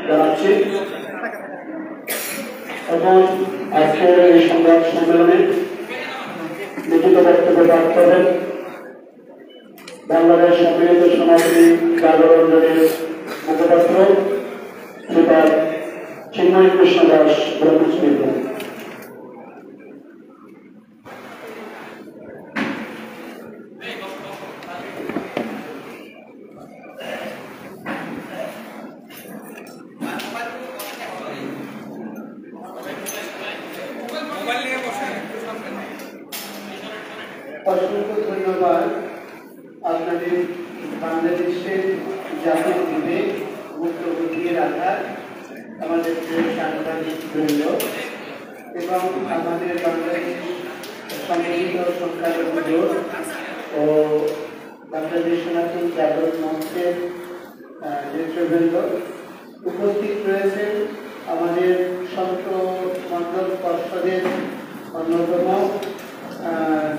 জানাচ্ছি এবং আজকের এই সংবাদ সম্মেলনে লিখিত বক্তব্য পাঠ করবেন বাংলাদেশ সম্মিলিত সমাজী জাগরণ জোটের মুখপাত্র শ্রীপাদ চিন্ময় কৃষ্ণ দাস ব্রহ্মস্মিত। অসংখ্য ধন্যবাদ আপনাদের বাংলাদেশের জাতীয় দিনে মুক্ত বুঝিয়ে রাখার আমাদের সাংবাদিক বৃন্দ এবং আমাদের বাংলাদেশ সম্মিলিত সংখ্যালঘু জোট ও বাংলাদেশ সনাতন জাগরণ মঞ্চের নেতৃবৃন্দ উপস্থিত রয়েছেন আমাদের সন্ত মন্ডল পর্ষদের অন্যতম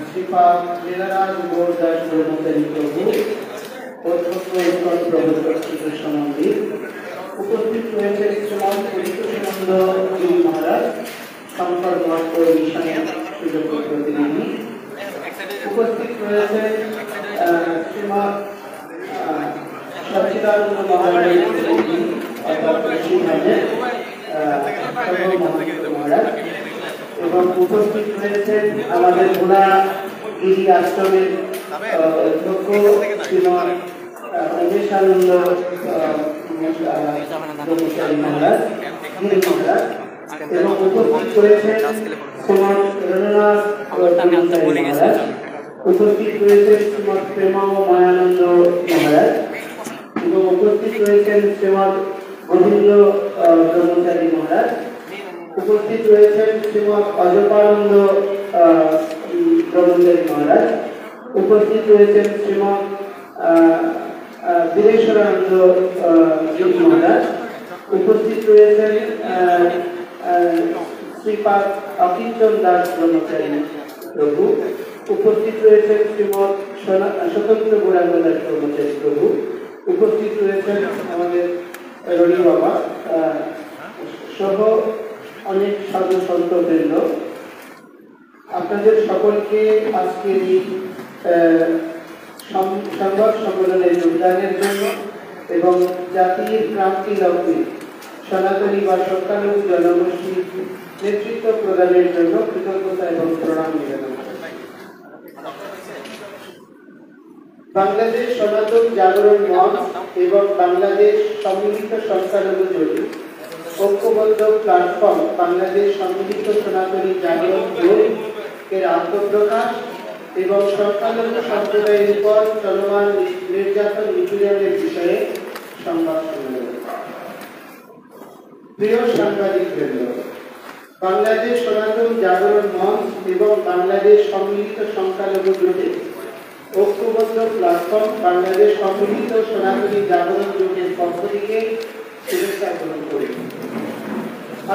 শ্রীপাদ লীলারাজ গৌর দাস ব্রহ্মচারী প্রভু অধ্যক্ষ ঈশ্বর প্রবর্তক শ্রীকৃষ্ণ মন্দির। উপস্থিত রয়েছে শ্রীমান পরিতোষানন্দ গিরি মহারাজ শঙ্কর মঠ মিশনের সুযোগ্য প্রতিনিধি। উপস্থিত রয়েছে শ্রীমান সচ্চিদানন্দ মহারাজ মহারাজ এবং উপস্থিত রয়েছেন আমাদের ভোলা গিরি আশ্রমের অধ্যক্ষ শ্রীমান অনিমেষানন্দ ব্রহ্মচারী মহারাজ এবং উপস্থিত রয়েছেন শ্রীমান রণনাথ মহারাজ। উপস্থিত রয়েছেন শ্রীমৎ প্রেমা মায়ানন্দ মহারাজ এবং উপস্থিত রয়েছেন শ্রীমৎ গোবিন্দ ব্রহ্মচারী মহারাজ। উপস্থিত রয়েছেন শ্রীমৎ অজপানন্দ ব্রহ্মচারী মহারাজ। উপস্থিত রয়েছেন শ্রীমৎ বীরেশ্বরানন্দ মহারাজ। উপস্থিত রয়েছেন শ্রীপাদ অকিঞ্চন দাস ব্রহ্মচারী প্রভু। উপস্থিত রয়েছেন শ্রীমৎ স্বতন্ত্র গৌরাঙ্গ দাস ব্রহ্মচারী প্রভু। উপস্থিত রয়েছেন আমাদের রণি বাবা সহ অনেক সাধু সন্ত বৃন্দ। আপনাদের সকলকে আজকের এই সংবাদ সম্মেলনে যোগদানের জন্য এবং জাতির ক্রান্তি লক্ষ্যে সনাতনী বা সংখ্যালঘু জনগোষ্ঠীর নেতৃত্ব প্রদানের জন্য কৃতজ্ঞতা এবং প্রণাম নিবেদন করি। বাংলাদেশ সনাতন জাগরণ মঞ্চ এবং বাংলাদেশ সম্মিলিত সংখ্যালঘু জোট ঐক্যবদ্ধ প্ল্যাটফর্ম বাংলাদেশ সম্মিলিত সনাতনী জাগরণ জোট এর আত্মপ্রকাশ এবং সংখ্যালঘু সম্প্রদায়ের উপর চলমান নির্যাতন নিপীড়নের বিষয়ে সংবাদ সম্মেলন। প্রিয় সাংবাদিক বৃন্দ, বাংলাদেশ সনাতন জাগরণ মঞ্চ এবং বাংলাদেশ সম্মিলিত সংখ্যালঘু জোটের ঐক্যবদ্ধ প্ল্যাটফর্ম বাংলাদেশ সম্মিলিত সনাতনী জাগরণ জোটের পক্ষ থেকে শুভেচ্ছা গ্রহণ করি।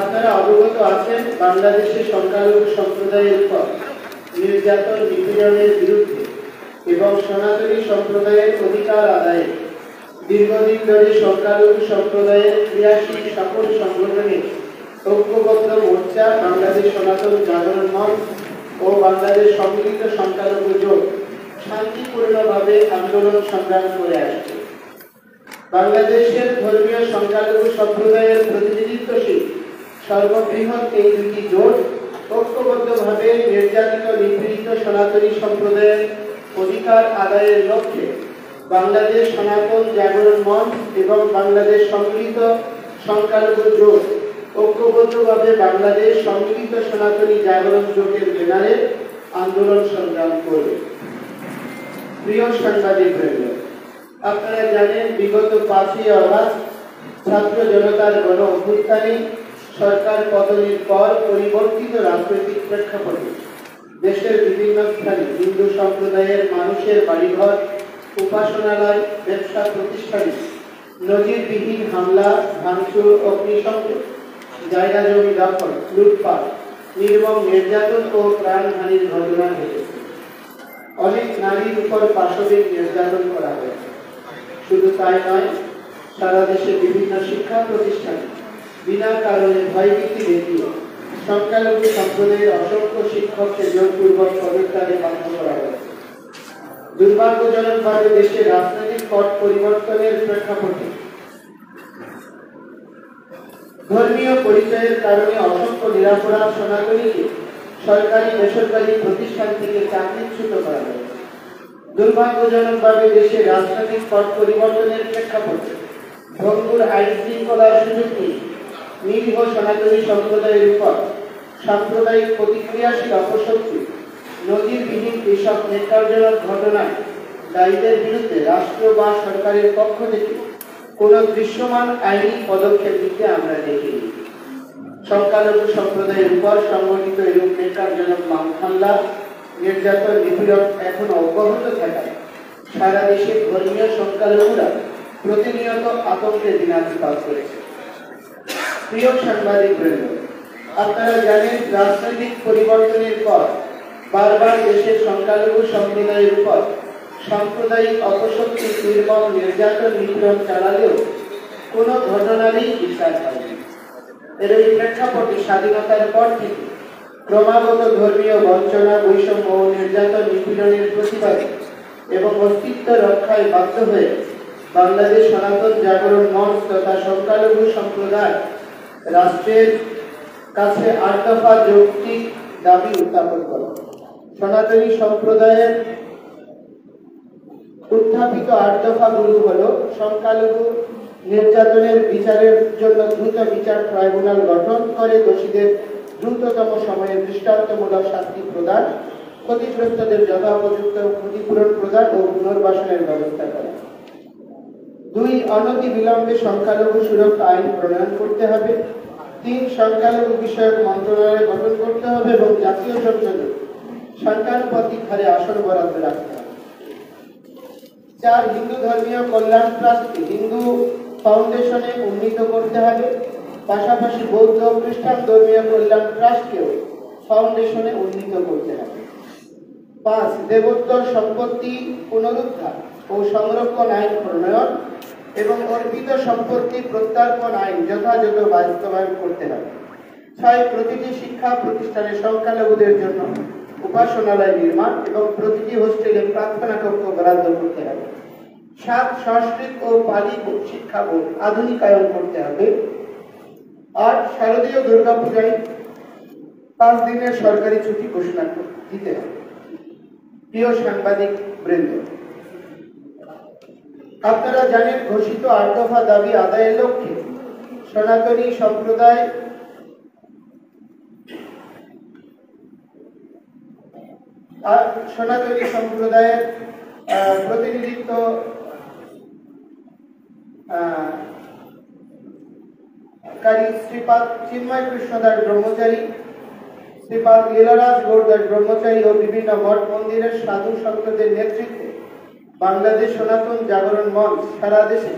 আপনারা অবগত আছেন বাংলাদেশের সংখ্যালঘু সম্প্রদায়ের উপর নির্যাতন নিপীড়নের বিরুদ্ধে এবং সনাতনী সম্প্রদায়ের অধিকার আদায়ে দীর্ঘদিন ধরে সংখ্যালঘু সম্প্রদায়ের ক্রিয়াশীল সকল সংগঠনের ঐক্যবদ্ধ মোর্চা বাংলাদেশ সনাতন জাগরণ মঞ্চ ও বাংলাদেশ সম্মিলিত সংখ্যালঘু জোট শান্তিপূর্ণভাবে আন্দোলন সংগ্রাম করে আসছে। বাংলাদেশের ধর্মীয় সংখ্যালঘু সম্প্রদায়ের প্রতিনিধিত্বশীল সর্ববৃহৎ এই দুটি জোট ঐক্যবদ্ধভাবে নির্যাতিত নিপীড়িত সনাতনী সম্প্রদায়ের অধিকার আদায়ের লক্ষ্যে বাংলাদেশ সনাতন জাগরণ মঞ্চ এবং বাংলাদেশ সম্মিলিত সংখ্যালঘু জোট ঐক্যবদ্ধভাবে বাংলাদেশ সম্মিলিত সনাতনী জাগরণ জোটের ব্যানারে আন্দোলন সংগ্রাম করবে। প্রিয় সাংবাদিক বৃন্দ, আপনারা জানেন বিগত 5ই আগস্ট ছাত্র জনতার গণ অভ্যুত্থানে সরকার পতনের পর পরিবর্তিত রাজনৈতিক প্রেক্ষাপটে দেশের বিভিন্ন স্থানে হিন্দু সম্প্রদায়ের মানুষের বাড়িঘর, উপাসনালয়, ব্যবসা প্রতিষ্ঠানে নজিরবিহীন হামলা, ভাঙচুর, অগ্নিসংযোগ, জায়গা জমি দখল, লুটপাট, নির্মম নির্যাতন ও প্রাণহানির ঘটনা ঘটেছে। অনেক নারীর উপর পাশবিক নির্যাতন করা হয়েছে। শুধু তাই নয়, সারা দেশে বিভিন্ন শিক্ষা প্রতিষ্ঠানে বিনা কারণে ভয়ভীতি দেখিয়ে সংখ্যালঘু সম্প্রদায়ের অসংখ্য শিক্ষককে জোরপূর্বক পদত্যাগে বাধ্য করা হয়েছে। দুর্ভাগ্যজনকভাবে দেশে রাজনৈতিক পট পরিবর্তনের প্রেক্ষাপটে ধর্মীয় পরিচয়ের কারণে অসংখ্য নিরপরাধ সনাতনীকে সরকারি বেসরকারি প্রতিষ্ঠান থেকে চাকরিচ্যুত করা হয়েছে। দুর্ভাগ্যজনকভাবে দেশে রাজনৈতিক পট পরিবর্তনের প্রেক্ষাপটে ভঙ্গুর আইন শৃঙ্খলার সুযোগ নিয়ে নিরীহ সনাতনী সম্প্রদায়ের উপর সাম্প্রদায়িক প্রতিক্রিয়াশীল অপশক্তি নজিরবিহীন এসব নেকারজনক ঘটনায় দায়ীদের বিরুদ্ধে রাষ্ট্র বা সরকারের পক্ষ থেকে কোন দৃশ্যমান আইনি পদক্ষেপ নিতে আমরা দেখিনি। সংখ্যালঘু সম্প্রদায়ের উপর সংগঠিত এরূপ নেকারজনক হামলা নির্যাতন নিপীড়ন এখন অব্যাহত থাকায় সারা দেশে ধর্মীয় সংখ্যালঘুরা প্রতিনিয়ত আতঙ্কে দিনাতিপাত করেছে। প্রিয় সাংবাদিক বৃন্দ, আপনারা জানেন রাজনৈতিক পরিবর্তনের পর বারবার দেশের সংখ্যালঘু সম্প্রদায়ের উপর সাম্প্রদায়িক অপশক্তি নির্মম নির্যাতন নিপীড়ন চালালেও কোনো ঘটনারই বিচার হয়নি। এর এই প্রেক্ষাপটে স্বাধীনতার পর থেকে ক্রমাগত ধর্মীয় বঞ্চনা বৈষম্য ও নির্যাতন নিপীড়নের প্রতিবাদে এবং অস্তিত্ব রক্ষায় বাধ্য হয়ে বাংলাদেশ সনাতন জাগরণ মঞ্চ তথা সংখ্যালঘু সম্প্রদায় রাষ্ট্রের কাছে ৮ দফা যৌক্তিক দাবি উত্থাপন করে। সনাতনী সম্প্রদায়ের উত্থাপিত ৮ দফাগুলো হল সংখ্যালঘু নির্যাতনের বিচারের জন্য দ্রুত বিচার ট্রাইব্যুনাল গঠন করে দোষীদের দ্রুততম সময়ে দৃষ্টান্তমূলক শাস্তি প্রদান, ক্ষতিগ্রস্তদের যথোপযুক্ত ক্ষতিপূরণ প্রদান ও পুনর্বাসনের ব্যবস্থা করা। ২. অনতি বিলম্বে সংখ্যালঘু সুরক্ষা আইন প্রণয়ন করতে হবে। ৩. সংখ্যালঘু বিষয়ক মন্ত্রণালয় গঠন করতে হবে এবং জাতীয় সংসদে সংখ্যানুপাতিক হারে আসন বরাদ্দ রাখতে হবে। ৪. হিন্দু ধর্মীয় কল্যাণ ট্রাস্টকে হিন্দু ফাউন্ডেশনে উন্নীত করতে হবে, পাশাপাশি বৌদ্ধ খ্রিস্টান ধর্মীয় কল্যাণ ট্রাস্টকেও ফাউন্ডেশনে উন্নীত করতে হবে। ৫. দেবোত্তর সম্পত্তি পুনরুদ্ধার ও সংরক্ষণ আইন প্রণয়ন এবং অর্পিত সম্পত্তি প্রত্যার্পণ আইন যথাযথ বাস্তবায়ন করতে হবে। ৬. প্রতিটি শিক্ষা প্রতিষ্ঠানে সংখ্যালঘুদের জন্য উপাসনালয় নির্মাণ এবং প্রতিটি হোস্টেলে প্রার্থনা কক্ষ বরাদ্দ করতে হবে। ৭. সংস্কৃত ও পালি শিক্ষা বোর্ড আধুনিকায়ন করতে হবে। ৮. শারদীয় দুর্গাপূজায় ৫ দিনের সরকারি ছুটি ঘোষণা দিতে হবে। প্রিয় সাংবাদিক বৃন্দ, আপনারা জানেন ঘোষিত ৮ দফা দাবি আদায়ের লক্ষ্যে সনাতনী সম্প্রদায়ের প্রতিনিধিত্ব শ্রীপাদ চিন্ময় কৃষ্ণদাস ব্রহ্মচারী, শ্রীপাদ লীলারাজ গৌরদাস ব্রহ্মচারী ও বিভিন্ন মঠ মন্দিরের সাধু সন্তদের নেতৃত্বে বাংলাদেশ সনাতন জাগরণ মঞ্চ সারা দেশে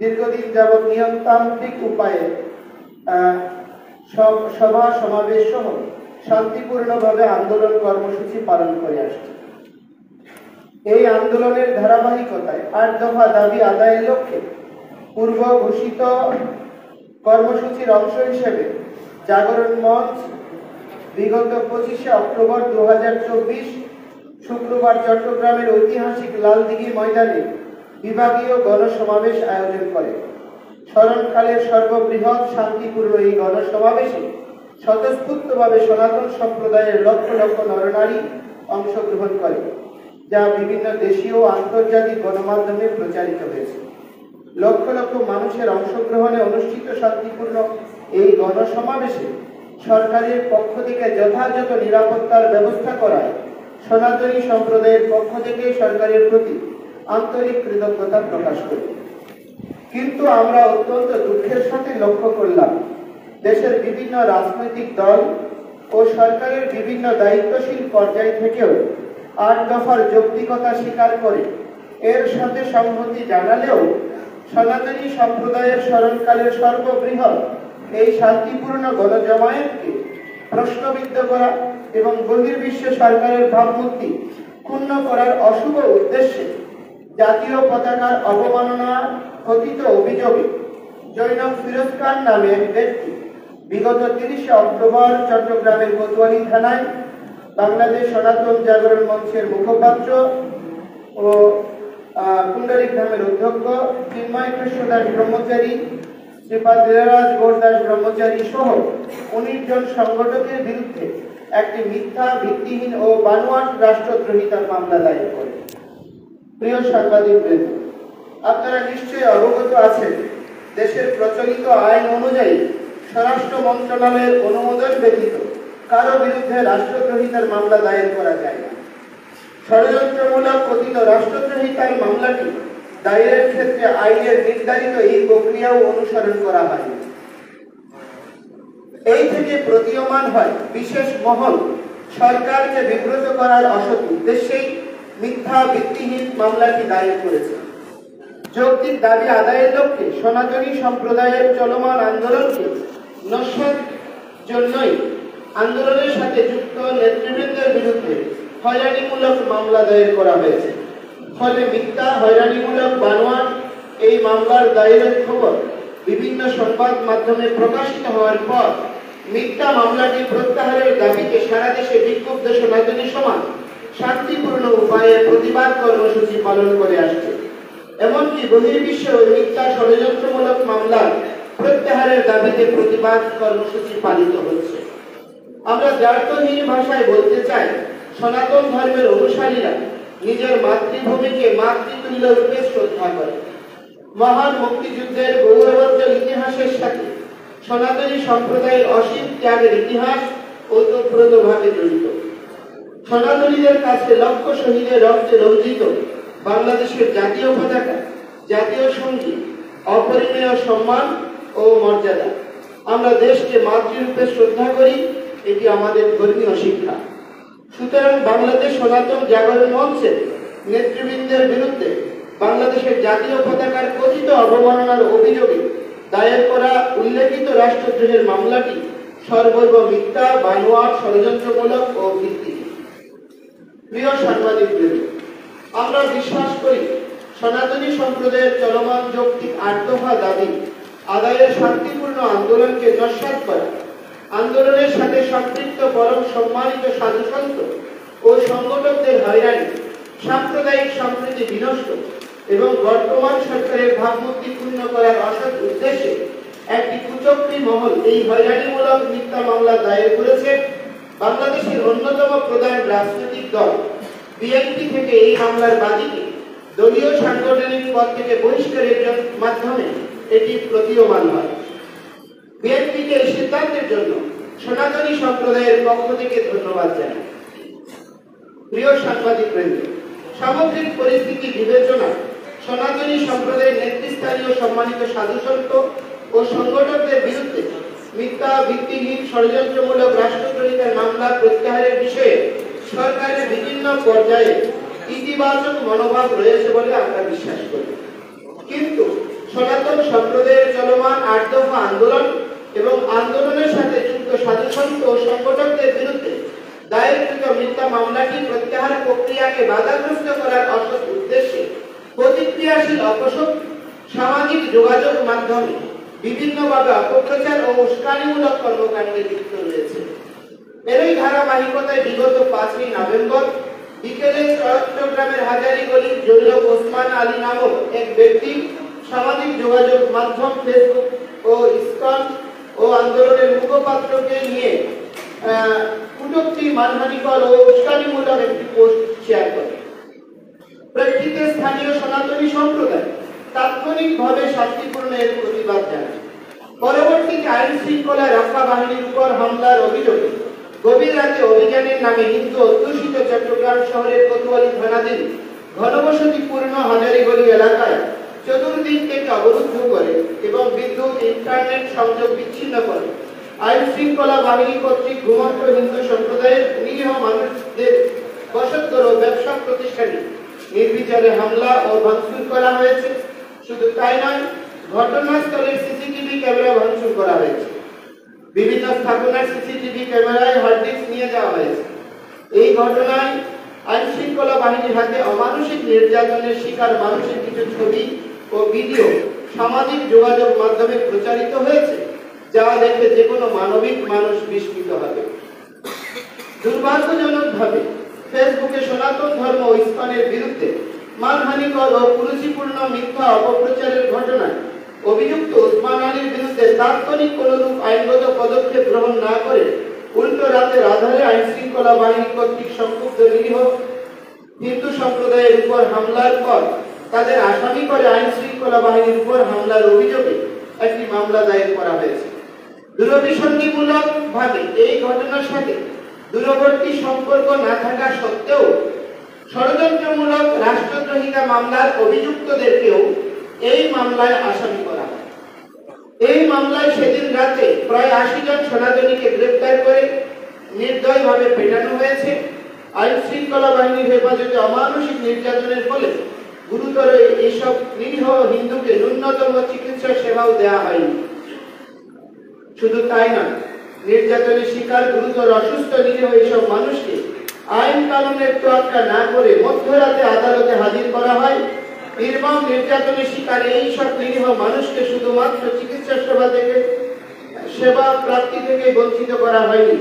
দীর্ঘদিন যাবৎ নিয়মতান্ত্রিক উপায়ে সভা সমাবেশ সহ শান্তিপূর্ণভাবে আন্দোলন কর্মসূচি পালন করে আসছে। এই আন্দোলনের ধারাবাহিকতায় ৮ দফা দাবি আদায়ের লক্ষ্যে পূর্ব ঘোষিত কর্মসূচির অংশ হিসেবে জাগরণ মঞ্চ বিগত ২৫শে অক্টোবর ২০২৪ শুক্রবার চট্টগ্রামের ঐতিহাসিক লালদিঘি ময়দানে বিভাগীয় গণসমাবেশ আয়োজন করে। স্মরণকালের সর্ববৃহৎ শান্তিপূর্ণ এই গণসমাবেশে স্বতঃস্ফূর্তভাবে সনাতন সম্প্রদায়ের লক্ষ লক্ষ নরনারী অংশগ্রহণ করে, যা বিভিন্ন দেশীয় ও আন্তর্জাতিক গণমাধ্যমে প্রচারিত হয়েছে। লক্ষ লক্ষ মানুষের অংশগ্রহণে অনুষ্ঠিত শান্তিপূর্ণ এই গণসমাবেশে সরকারের পক্ষ থেকে যথাযথ নিরাপত্তার ব্যবস্থা করায় সনাতনী সম্প্রদায়ের পক্ষ থেকে সরকারের প্রতি আন্তরিক কৃতজ্ঞতা প্রকাশ করি। কিন্তু আমরা অত্যন্ত দুঃখের সাথে লক্ষ্য করলাম দেশের বিভিন্ন রাজনৈতিক দল ও সরকারের বিভিন্ন দায়িত্বশীল পর্যায় থেকেও ৮ দফার যৌক্তিকতা স্বীকার করে এর সাথে সংহতি জানালেও সনাতনী সম্প্রদায়ের স্মরণকালের সর্ববৃহৎ এই শান্তিপূর্ণ গণজমায়েতকে প্রশ্নবিদ্ধ করা এবং বহির্বিশ্বে সরকারের ভাবমূর্তি ক্ষুণ্ণ করার অশুভ উদ্দেশ্যে জাতীয় পতাকার অবমাননা কথিত অভিযোগে জৈনব ফিরোজ খান নামে এক ব্যক্তি বিগত 30 অক্টোবর চট্টগ্রামের কোতোয়ালি থানায় বাংলাদেশ সনাতন জাগরণ মঞ্চের মুখপাত্র ও কুণ্ডলী গ্রামের অধ্যক্ষ চিন্ময় কৃষ্ণ দাস ব্রহ্মচারী, শ্রীপাদ লীলারাজ গৌরদাস ব্রহ্মচারী সহ 19 জন সংগঠকের বিরুদ্ধে একটি মিথ্যা, ভিত্তিহীন ও বানোয়াট রাষ্ট্রদ্রোহিতার মামলা দায়ের করে। প্রিয় সাংবাদিকবৃন্দ, আপনারা নিশ্চয়ই অবগত আছেন, দেশের প্রচলিত আইন অনুযায়ী স্বরাষ্ট্র মন্ত্রণালয়ের অনুমোদন ব্যতীত কারো বিরুদ্ধে রাষ্ট্রদ্রোহিতার মামলা দায়ের করা যায় না। ষড়যন্ত্রমূলক কথিত রাষ্ট্রদ্রোহিতার মামলাটি দায়েরের ক্ষেত্রে আইনের নির্ধারিত এই প্রক্রিয়াও অনুসরণ করা হয়। এই থেকে প্রতীয়মান হয় বিশেষ মহল সরকারকে বিব্রত করার অসৎ উদ্দেশ্যেই মিথ্যা, ভিত্তিহীন মামলাটি দায়ের করেছে। যৌক্তিক দাবি আদায়ের লক্ষ্যে সনাতনী সম্প্রদায়ের চলমান আন্দোলনকে নস্যাৎ জন্যই আন্দোলনের সাথে যুক্ত নেতৃবৃন্দের বিরুদ্ধে হয়রানিমূলক মামলা দায়ের করা হয়েছে। ফলে মিথ্যা, হয়রানিমূলক, বানোয়াট এই মামলার দায়েরের খবর বিভিন্ন সংবাদ মাধ্যমে প্রকাশিত হওয়ার পর মিথ্যা মামলাটি প্রত্যাহারের দাবিতে সারা দেশে বিক্ষুব্ধ সনাতনী সমাজ শান্তিপূর্ণ উপায়ে প্রতিবাদ কর্মসূচি পালন করে আসছে। এমনকি বহির্বিশ্বে ওই মিথ্যা ষড়যন্ত্রমূলক মামলার প্রত্যাহারের দাবিতে প্রতিবাদ কর্মসূচি পালিত হচ্ছে। আমরা দ্ব্যর্থহীন ভাষায় বলতে চাই, সনাতন ধর্মের অনুসারীরা নিজের মাতৃভূমিকে মাতৃতুল্য রূপে শ্রদ্ধা করে। মহান মুক্তিযুদ্ধের গৌরবোজ্জ্বল ইতিহাসের সাথে সনাতনী সম্প্রদায়ের অসীম ত্যাগের ইতিহাস ওতপ্রোতভাবে জড়িত। সনাতনীদের কাছে লক্ষ শহীদের রক্তে রঞ্জিত বাংলাদেশের জাতীয় পতাকা, জাতীয় সঙ্গীত অপরিমেয় সম্মান ও মর্যাদা। আমরা দেশকে মাতৃরূপে শ্রদ্ধা করি, এটি আমাদের ধর্মীয় শিক্ষা। সুতরাং বাংলাদেশ সনাতন জাগরণ মঞ্চের নেতৃবৃন্দের বিরুদ্ধে বাংলাদেশের জাতীয় পতাকার কথিত অবমাননার অভিযোগে দায়ের করা উল্লেখিত রাষ্ট্রদ্রোহের মামলাটি সর্বৈব মিথ্যা, বানোয়াট, ষড়যন্ত্রমূলক ও ভিত্তিহীন। প্রিয় সাংবাদিকবৃন্দ, আমরা বিশ্বাস করি সনাতনী সম্প্রদায়ের চলমান যৌক্তিক 8 দফা দাবি আদায়ের শান্তিপূর্ণ আন্দোলনকে নস্যাৎ করা, আন্দোলনের সাথে সম্পৃক্ত পরম সম্মানিত সাধুসন্ত ও সংগঠকদের হয়রানি, সাম্প্রদায়িক সম্প্রীতি বিনষ্ট এবং বর্তমান সরকারের ভাবমূর্তি পূর্ণ করার অসৎ উদ্দেশ্যে একটি কুচক্রী মহল এই হয়রানিমূলক মিথ্যা মামলা দায়ের করেছে। বাংলাদেশের অন্যতম প্রধান রাজনৈতিক দল বিএনপি থেকে এই মামলার বাদীকে দলীয় সাংগঠনিক পদ থেকে বহিষ্কারের মাধ্যমে এটি প্রতীয়মান হয়। বিএনপিকে এই সিদ্ধান্তের জন্য সনাতনী সম্প্রদায়ের পক্ষ থেকে ধন্যবাদ জানাই। প্রিয় সাংবাদিকবৃন্দ, সামগ্রিক পরিস্থিতি বিবেচনা সনাতনী সম্প্রদায়ের নেতৃস্থানীয় সম্মানিত সাধুসন্ত ও সংগঠকদের বিরুদ্ধে মিথ্যা, ভিত্তিহীন, ষড়যন্ত্রমূলক রাষ্ট্রদ্রোহিতার মামলা প্রত্যাহারের বিষয়ে সরকারের বিভিন্ন পর্যায়ে ইতিবাচক মনোভাব রয়েছে বলে আমরা বিশ্বাস করি। কিন্তু সনাতন সম্প্রদায়ের চলমান 8 দফা আন্দোলন এবং আন্দোলনের সাথে যুক্ত সাধুসন্ত ও সংগঠকদের বিরুদ্ধে দায়েরকৃত মিথ্যা মামলাটি প্রত্যাহার প্রক্রিয়াকে বাধাগ্রস্ত করার অসৎ উদ্দেশ্যে প্রতিক্রিয়াশীল অপশক্তি সামাজিক যোগাযোগ মাধ্যমে বিভিন্নভাবে অপপ্রচার ও উস্কানিমূলক কর্মকাণ্ডে লিপ্ত রয়েছে। এরই ধারাবাহিকতায় বিগত 5ই নভেম্বর বিকেলে চট্টগ্রামের হাজারীগলির জৈনব ওসমান আলী নামক এক ব্যক্তি সামাজিক যোগাযোগ মাধ্যম ফেসবুক ও ইসকন ও আন্দোলনের মুখপাত্রকে নিয়ে কটূক্তি, মানহানিকর ও উস্কানিমূলক একটি পোস্ট শেয়ার করে। প্রেক্ষিতে স্থানীয় সনাতনী সম্প্রদায় তাৎক্ষণিকভাবে শান্তিপূর্ণ এর প্রতিবাদ জানায়। পরবর্তীতে আইন শৃঙ্খলা রক্ষা বাহিনীর উপর হামলার অভিযোগে গভীর রাতে অভিযানের নামে হিন্দু অধ্যুষিত চট্টগ্রাম শহরের কোতোয়ালি থানাধীন ঘনবসতিপূর্ণ হাজারীগলি এলাকায় চতুর্দিক থেকে অবরুদ্ধ করে এবং বিদ্যুৎ, ইন্টারনেট সংযোগ বিচ্ছিন্ন করে আইন শৃঙ্খলা বাহিনী কর্তৃক ঘুমন্ত হিন্দু সম্প্রদায়ের নিরীহ মানুষদের বসতঘর ও ব্যবসা প্রতিষ্ঠানে নির্বিচারে হামলা ও ভাঙচুর করা হয়েছে। শুধু তাই নয়, ঘটনাস্থলের সিসিটিভি ক্যামেরা ভাঙচুর করা হয়েছে। বিভিন্ন স্থাপনার সিসিটিভি ক্যামেরায় হার্ড ডিস্ক নিয়ে যাওয়া হয়েছে। এই ঘটনায় আইন শৃঙ্খলা বাহিনীর হাতে অমানসিক নির্যাতনের শিকার মানুষের কিছু ছবি ও ভিডিও সামাজিক যোগাযোগ মাধ্যমে প্রচারিত হয়েছে, যা দেখে যে কোনো মানবিক মানুষ বিস্মিত হবে। দুর্ভাগ্যজনকভাবে ফেসবুকে সনাতন ধর্ম ও ইসলামের বিরুদ্ধে মানহানিকর ও কুরুচিপূর্ণ মিথ্যা অপপ্রচারের ঘটনায় অভিযুক্ত ওসমান আলীর বিরুদ্ধে তাৎক্ষণিক কোনরূপ আইনগত পদক্ষেপ গ্রহণ না করে উল্টো রাতের আধারে আইন শৃঙ্খলা বাহিনী কর্তৃক সংক্ষুব্ধ নিরীহ হিন্দু সম্প্রদায়ের উপর হামলার পর তাদের আসামি করে আইন শৃঙ্খলা বাহিনীর উপর হামলার অভিযোগে একটি মামলা দায়ের করা হয়েছে। দূরভিসন্ধিমূলক ভাবে এই ঘটনার সাথে দূরবর্তী সম্পর্ক না থাকা সত্ত্বেও ষড়যন্ত্রমূলক রাষ্ট্রদ্রোহিতা মামলার অভিযুক্তদেরকেও এই মামলায় আসামি করা হয়। এই মামলায় সেদিন রাতে প্রায় 80 জন সনাতনীকে গ্রেফতার করে নির্দয়ভাবে পেটানো হয়েছে। আইন শৃঙ্খলা বাহিনীর হেফাজতে অমানসিক নির্যাতনের ফলে গুরুতর এইসব নিরীহ হিন্দুকে ন্যূনতম চিকিৎসা সেবাও দেওয়া হয়নি। শুধু তাই না, নির্যাতনের শিকার গুরুতর অসুস্থ নিরীহ এইসব মানুষকে আইন কানুনের তোয়াক্কা না করে মধ্যরাতে আদালতে হাজির করা হয়। নির্মম নির্যাতনের শিকার এই সব নিরীহ মানুষকে শুধুমাত্র চিকিৎসা সেবা প্রাপ্তি থেকে বঞ্চিত করা হয়নি,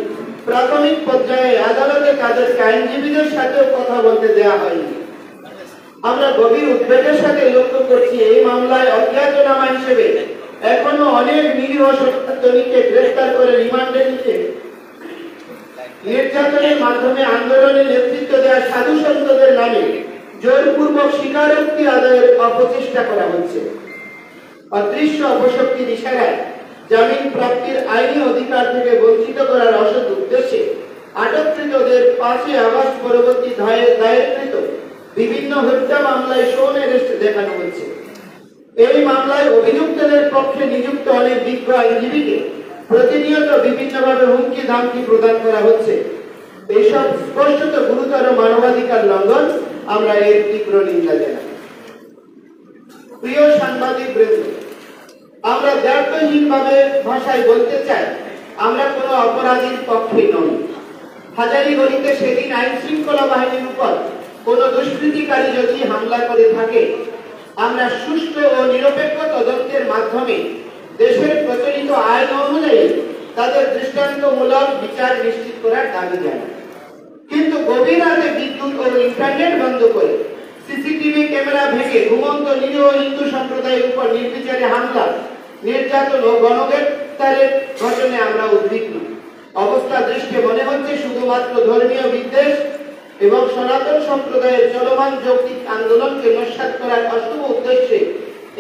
প্রাথমিক পর্যায়ে আদালতে তাদেরকে আইনজীবীদের সাথেও কথা বলতে দেওয়া হয়নি। আমরা গভীর উদ্বেগের সাথে লক্ষ্য করছি, এই মামলায় অজ্ঞাতনামা হিসেবে এখনো অনেক নিরীহ সনাতনীকে গ্রেফতার করে রিমান্ডে নিতে নির্যাতনের মাধ্যমে আন্দোলনে নেতৃত্ব দেওয়া সাধু সন্তদের নামে জোরপূর্বক স্বীকারোক্তি আদায়ের অপচেষ্টা করা হচ্ছে। অদৃশ্য অপশক্তির ইশারায় জামিন প্রাপ্তির আইনি অধিকার থেকে বঞ্চিত করার অসৎ উদ্দেশ্যে আটককৃতদের 5 আগস্ট পরবর্তী দায়েরকৃত বিভিন্ন হত্যা মামলায় শোন অ্যারেস্ট দেখানো হচ্ছে। এই মামলায় অভিযুক্তদের পক্ষে নিযুক্ত অনেক বিজ্ঞ আইনজীবীকে প্রতিনিয়ত বিভিন্নভাবে হুমকি ধামকি প্রদান করা হচ্ছে। এইসব স্পষ্টত গুরুতর মানবাধিকার লঙ্ঘন, আমরা এর তীব্র নিন্দা জানাই। প্রিয় সাংবাদিক বৃন্দ, আমরা দ্ব্যর্থহীনভাবে ভাষায় বলতে চাই, আমরা কোনো অপরাধীর পক্ষে নই। হাজারীগঞ্জে সেদিন আইন শৃঙ্খলা বাহিনীর উপর কোন দুষ্কৃতিকারী যদি হামলা করে থাকে, আমরা সুষ্ঠু ও নিরপেক্ষ তদন্তের মাধ্যমে দেশের প্রচলিত আইন অনুযায়ী তাদের দৃষ্টান্তমূলক বিচার নিশ্চিত করার দাবি জানাই। কিন্তু গভীর রাতে বিদ্যুৎ ও ইন্টারনেট বন্ধ করে সিসিটিভি ক্যামেরা ভেঙে ঘুমন্ত নিরীহ হিন্দু সম্প্রদায়ের উপর নির্বিচারে হামলা, নির্যাতন ও গণগ্রেফতারের ঘটনায় আমরা উদ্বিগ্ন। অবস্থা দৃষ্টে মনে হচ্ছে শুধুমাত্র ধর্মীয় বিদ্বেষ এবং সনাতন সম্প্রদায়ের চলমান যৌক্তিক আন্দোলনকে নস্যাৎ করার অশুভ উদ্দেশ্যে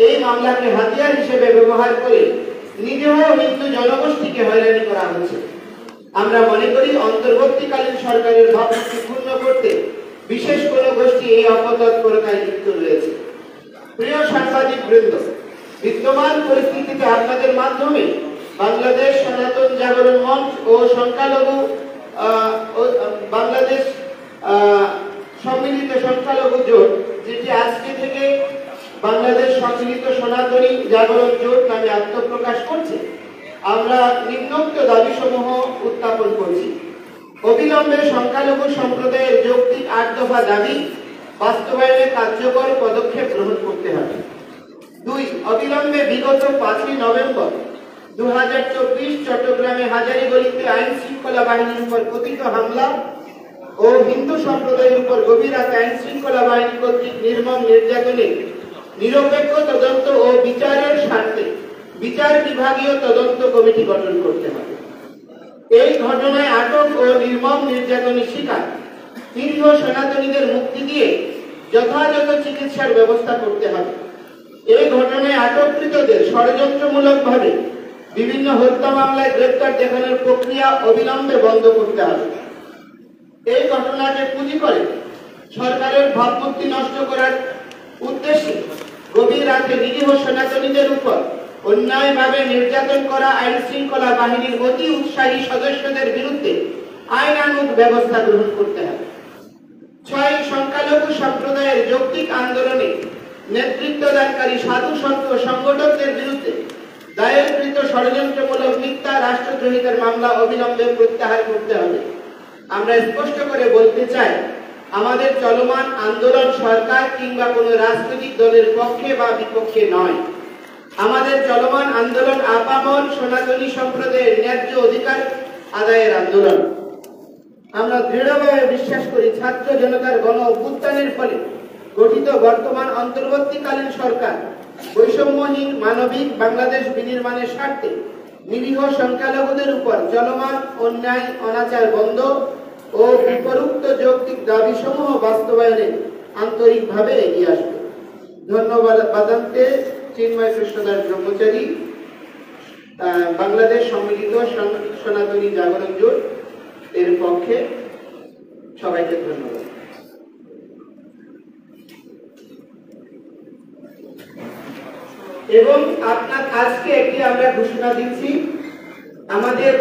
এই মামলাকে হাতিয়ার হিসেবে ব্যবহার করে নিরীহ হিন্দু জনগোষ্ঠীকে হয়রানি করা হচ্ছে। আমরা মনে করি অন্তর্বর্তীকালীন সরকারের ভাবমূর্তি পূর্ণ করতে বিশেষ কোন গোষ্ঠী এই অপতৎপরতায় লিপ্ত রয়েছে। প্রিয় সাংবাদিক বৃন্দ, বিদ্যমান পরিস্থিতিতে আপনাদের মাধ্যমে বাংলাদেশ সনাতন জাগরণ মঞ্চ ও বাংলাদেশ সম্মিলিত সংখ্যালঘু জোট, যেটি আজকে থেকে বাংলাদেশ সম্মিলিত সনাতনী জাগরণ জোট নামে আত্মপ্রকাশ করছে, আমরা নিম্নোক্ত দাবিসমূহ উত্থাপন করছি। অবিলম্বে সংখ্যালঘু সম্প্রদায়ের যৌক্তিক 8 দফা দাবি বাস্তবায়নে কার্যকর পদক্ষেপ গ্রহণ করতে হবে। 2. অবিলম্বে বিগত 5 নভেম্বর 2024 চট্টগ্রামে হাজারীগঞ্জে আইন শৃঙ্খলা বাহিনীর উপর কথিত হামলা ও হিন্দু সম্প্রদায়ের উপর গভীর রাতে আইন শৃঙ্খলা বাহিনী কর্তৃক নির্মম নির্যাতনে নিরপেক্ষ তদন্ত ও বিচারের স্বার্থে বিচার বিভাগীয় তদন্ত কমিটি গঠন করতে হবে। এই ঘটনায় আটক ও নির্মম নির্যাতনের শিকার নিরীহ সনাতনীদের মুক্তি দিয়ে যথাযথ চিকিৎসার ব্যবস্থা করতে হবে। এই ঘটনায় আটককৃতদের ষড়যন্ত্রমূলকভাবে বিভিন্ন হত্যা মামলায় গ্রেফতার দেখানোর প্রক্রিয়া অবিলম্বে বন্ধ করতে হবে। এই ঘটনাকে পুঁজি করে সরকারের ভাবমূর্তি নষ্ট করার উদ্দেশ্যে গভীর রাতে নিরীহ সনাতনীদের উপর অন্যায়ভাবে নির্যাতন করা আইন শৃঙ্খলা বাহিনীর অতি উৎসাহী সদস্যদের বিরুদ্ধে আইনানুগ ব্যবস্থা গ্রহণ করতে হবে। 6. সংখ্যালঘু সম্প্রদায়ের যৌক্তিক আন্দোলনে নেতৃত্বদানকারী সাধু সন্ত সংগঠকদের বিরুদ্ধে দায়েরকৃত ষড়যন্ত্রমূলক মিথ্যা রাষ্ট্রদ্রোহিতার মামলা অবিলম্বে প্রত্যাহার করতে হবে। আমরা স্পষ্ট করে বলতে চাই, আমাদের চলমান আন্দোলন সরকার কিংবা কোনো রাজনৈতিক দলের পক্ষে বা বিপক্ষে নয়। আমাদের চলমান আন্দোলন আপামর সনাতনী সম্প্রদায়ের ন্যায্য অধিকার আদায়ের আন্দোলন। আমরা দৃঢ়ভাবে বিশ্বাস করি ছাত্র জনতার গণ অভ্যুত্থানের ফলে গঠিত বর্তমান অন্তর্বর্তীকালীন সরকার বৈষম্যহীন মানবিক বাংলাদেশ বিনির্মাণের স্বার্থে নিরীহ সংখ্যালঘুদের উপর চলমান অন্যায় অনাচার বন্ধ ও উপরোক্ত যৌক্তিক দাবিসমূহ বাস্তবায়নে আন্তরিকভাবে এগিয়ে আসবে। ধন্যবাদ বাদান্তে চিন্ময় কৃষ্ণদাস ব্রহ্মচারী, বাংলাদেশ সম্মিলিত সনাতনী জাগরণ জোট এর পক্ষে সবাইকে ধন্যবাদ। এবং আপনার আজকে একটি আমরা ঘোষণা দিচ্ছি, আমাদের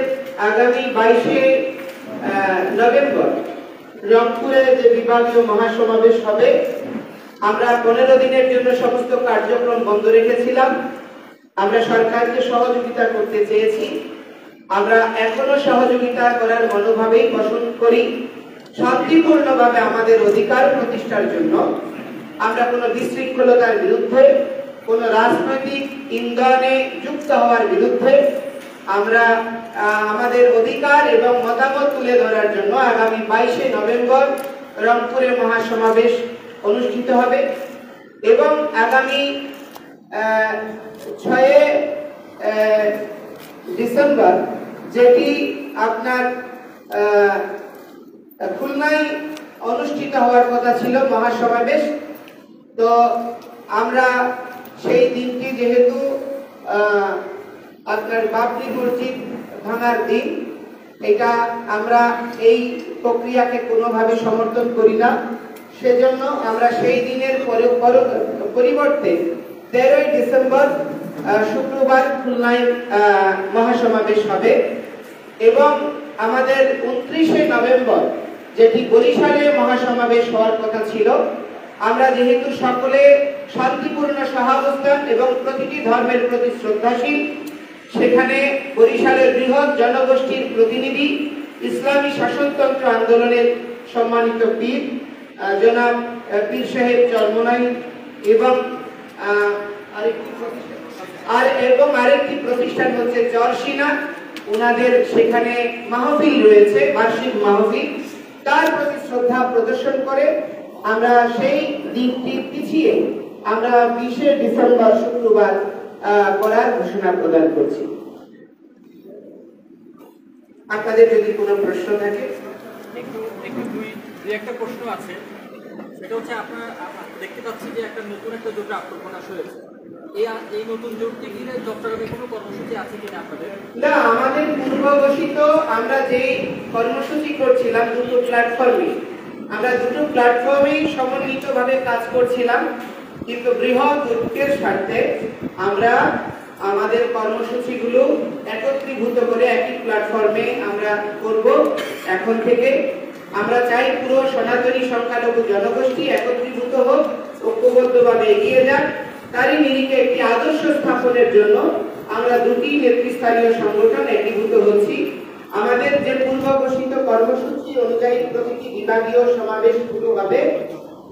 আগামী 22শে নভেম্বর রংপুরে যে বিভাগীয় মহাসমাবেশ হবে, আমরা 15 দিনের জন্য সমস্ত কার্যক্রম বন্ধ রেখেছিলাম। আমরা সরকারকে সহযোগিতা করতে চেয়েছি, আমরা এখনো সহযোগিতা করার মনোভাবেই পোষণ করি। শান্তিপূর্ণভাবে আমাদের অধিকার প্রতিষ্ঠার জন্য আমরা কোনো বিশৃঙ্খলতার বিরুদ্ধে, কোনো রাজনৈতিক ইন্ধনে যুক্ত হওয়ার বিরুদ্ধে আমরা আমাদের অধিকার এবং মতামত তুলে ধরার জন্য আগামী 22শে নভেম্বর রংপুরে মহাসমাবেশ অনুষ্ঠিত হবে এবং আগামী 6 ডিসেম্বর যেটি আপনার খুলনায় অনুষ্ঠিত হওয়ার কথা ছিল মহাসমাবেশ, তো আমরা সেই দিনটি যেহেতু আপনার বাবরি মসজিদ ভাঙার দিন, এটা আমরা এই প্রক্রিয়াকে কোনোভাবে সমর্থন করি না, সেজন্য আমরা সেই দিনের পরিবর্তে 13 ডিসেম্বর শুক্রবার খুলনায় মহাসমাবেশ হবে এবং আমাদের 29শে নভেম্বর যেটি বরিশালে মহাসমাবেশ হওয়ার কথা ছিল, আমরা যেহেতু সকলে শান্তিপূর্ণ সহাবস্থান এবং প্রতিটি ধর্মের প্রতি শ্রদ্ধাশীল, সেখানে বরিশালের বৃহৎ জনগোষ্ঠীর প্রতিনিধি ইসলামী শাসনতন্ত্র আন্দোলনের সম্মানিত পীর জনাব পীর সাহেব চরমনাই এবং আরেকটি প্রতিষ্ঠান হচ্ছে চরসিনা, ওনাদের সেখানে মাহফিল রয়েছে, বার্ষিক মাহফিল, তার প্রতি শ্রদ্ধা প্রদর্শন করে আমরা সেই দিনটি পিছিয়ে আমরা 20শে ডিসেম্বর শুক্রবার করার ঘোষণা প্রদান করছি। আপনাদের যদি কোনো প্রশ্ন থাকে। একটা প্রশ্ন আছে, সেটা হচ্ছে আপনারা দেখতে পাচ্ছি যে একটা নতুন একটা জোটে প্রকাশ হয়েছে, এই নতুন জোটটি ঘিরে চট্টগ্রামে কোনো কর্মসূচি আছে কিনা আপনাদের? না, আমাদের পূর্ব ঘোষিত আমরা যে কর্মসূচি করছিলাম দুটো প্ল্যাটফর্মে, আমরা দুটো প্ল্যাটফর্মেই সমন্বিতভাবে কাজ করছিলাম, কিন্তু বৃহৎ ঐক্যের স্বার্থে আমরা আমাদের কর্মসূচিগুলো একত্রীভূত করে একই প্ল্যাটফর্মে আমরা করব। এখন থেকে আমরা চাই পুরো সনাতনী সংখ্যালঘু জনগোষ্ঠী একত্রীভূত হোক, ঐক্যবদ্ধভাবে এগিয়ে যাক। তারই নিরিখে একটি আদর্শ স্থাপনের জন্য আমরা দুটি নেতৃস্থানীয় সংগঠন একীভূত হচ্ছি। আমাদের যে পূর্ব ঘোষিত কর্মসূচি অনুযায়ী প্রতিটি বিভাগীয় সমাবেশ শুরু হবে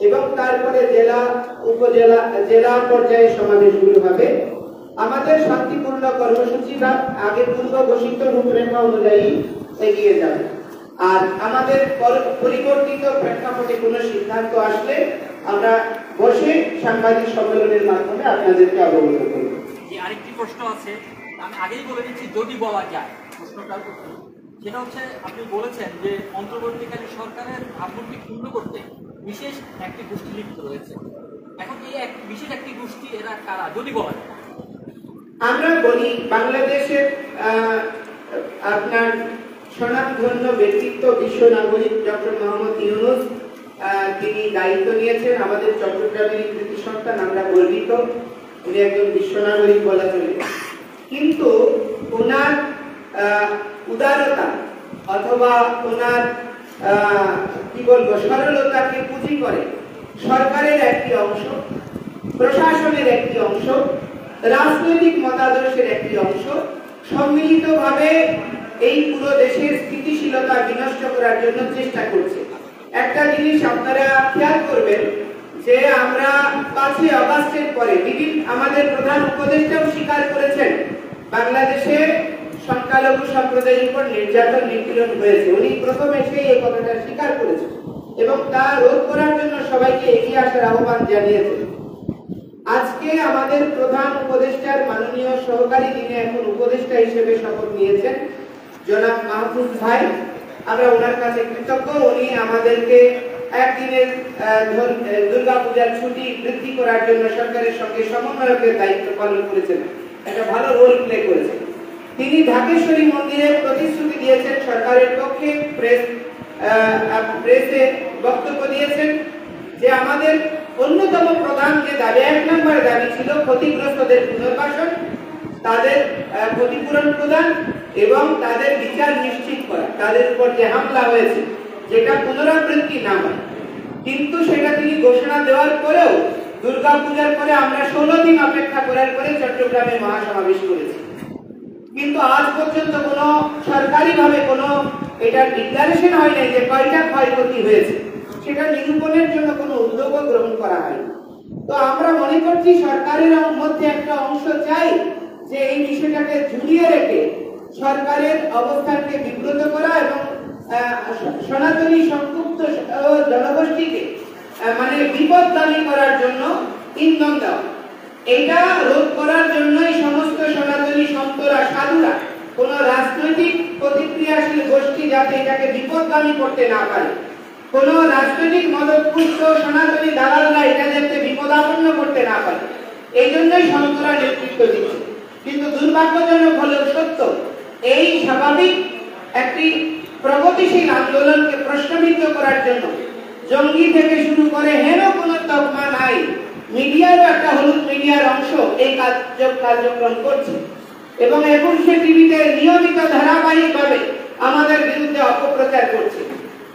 এবং তারপরে জেলা উপজেলা জেলা পর্যায়ে সমাবেশগুলো হবে। আমাদের শান্তিপূর্ণ কর্মসূচিটা আগে পূর্ব ঘোষিত রূপরেখা অনুযায়ী এগিয়ে যাবে। আর আমাদের পরিবর্তিত প্রেক্ষাপটে কোনো সিদ্ধান্ত আসলে আমরা বসে সাংবাদিক সম্মেলনের মাধ্যমে আপনাদেরকে অবগত করব। আরেকটি প্রশ্ন আছে, আমি আগেই বলে দিচ্ছি যদি বলা যায়, প্রশ্নটা সেটা হচ্ছে আপনি বলেছেন যে অন্তর্বর্তীকালীন সরকারের ভাবমূর্তি ক্ষুণ্ণ করতে বিশেষ একটি গোষ্ঠী লিপ্ত রয়েছে। এখন এই বিশেষ একটি গোষ্ঠী এরা কারা যদি বলা যায়? আমরা বলি বাংলাদেশের আপনার স্বনামধন্য ব্যক্তিত্ব বিশ্ব নাগরিক ডক্টর মোহাম্মদ ইউনূস, তিনি দায়িত্ব নিয়েছেন আমাদের চট্টগ্রামের কৃতি সন্তান, আমরা গর্বিত, উনি একজন বিশ্ব নাগরিক বলা চলে। কিন্তু ওনার উদারতা অথবা ওনার কি বলবো সরলতাকে পুঁজি করে সরকারের একটি অংশ, প্রশাসনের একটি অংশ, রাজনৈতিক মতাদর্শের একটি অংশ সম্মিলিতভাবে এই পুরো দেশের স্থিতিশীলতা বিনষ্ট করার জন্য চেষ্টা করছে। একটা জিনিস আপনারা খেয়াল করবেন যে আমরা 5ই আগস্টের পরে আমাদের প্রধান উপদেষ্টাও স্বীকার করেছেন বাংলাদেশে সংখ্যালঘু সম্প্রদায়ের উপর নির্যাতন নিপীড়ন হয়েছে। উনি প্রথম এসেই এই কথাটা স্বীকার করেছেন এবং তা রোধ করার জন্য সবাইকে এগিয়ে আসার আহ্বান জানিয়েছেন। আজকে আমাদের প্রধান উপদেষ্টার মাননীয় সহকারী, যিনি এখন উপদেষ্টা হিসেবে শপথ নিয়েছেন, জনাব মাহফুজ ভাই, আমরা ওনার কাছে কৃতজ্ঞ। উনি আমাদেরকে একদিনের দুর্গাপূজার ছুটি বৃদ্ধি করার জন্য সরকারের সঙ্গে সমন্বয়কের দায়িত্ব পালন করেছেন, একটা ভালো রোল প্লে করেছেন। তিনি ঢাকেশ্বরী মন্দিরে প্রতিশ্রুতি দিয়েছেন, সরকারের পক্ষে প্রেসে বক্তব্য দিয়েছেন যে আমাদের অন্যতম প্রধান যে দাবি, 1 নম্বর দাবি ছিল ক্ষতিগ্রস্তদের পুনর্বাসন, তাদের ক্ষতিপূরণ প্রদান এবং তাদের বিচার নিশ্চিত করা, তাদের উপর যে হামলা হয়েছে যেটা পুনরাবৃত্তি না হয়। কিন্তু সেটা তিনি ঘোষণা দেওয়ার পরেও দুর্গাপূজার পরে আমরা 16 দিন অপেক্ষা করার পরে চট্টগ্রামে মহাসমাবেশ করেছি, কিন্তু আজ পর্যন্ত কোনো সরকারিভাবে কোনো এটা ডিক্লারেশন হয় নাই যে কয়টা ক্ষয়ক্ষতি হয়েছে, সেটা নিরূপণের জন্য কোনো উদ্যোগও গ্রহণ করা হয়। তো আমরা মনে করছি সরকারের মধ্যে একটা অংশ চাই যে এই বিষয়টাকে ঝুলিয়ে রেখে সরকারের অবস্থানকে বিব্রত করা এবং সনাতনী সম্পৃক্ত জনগোষ্ঠীকে মানে বিপদগামী করার জন্য ইন্ধন দেওয়া। এটা রোধ করার জন্যই সমস্ত সনাতনী সন্তরা, সাধুরা, কোন রাজনৈতিক প্রতিক্রিয়াশীল গোষ্ঠী যাতে এটাকে বিপদগামী করতে না পারে, কোন রাজনৈতিক মদতপুষ্ট সনাতনী দালালরা এটা যাতে বিপদাপন্ন করতে না পারে, এই জন্যই সন্তরা নেতৃত্ব দিচ্ছে। কিন্তু দুর্ভাগ্যজনক হলেও সত্য, এই স্বাভাবিক একটি প্রগতিশীল আন্দোলনকে প্রশ্নবিদ্ধ করার জন্য জঙ্গি থেকে শুরু করে হেন কোনো তকমা নাই, মিডিয়ারও একটা হলুদ মিডিয়ার অংশ এই কার্যক্রম করছে এবং এখন সে টিভিতে নিয়মিত ধারাবাহিকভাবে আমাদের বিরুদ্ধে অপপ্রচার করছে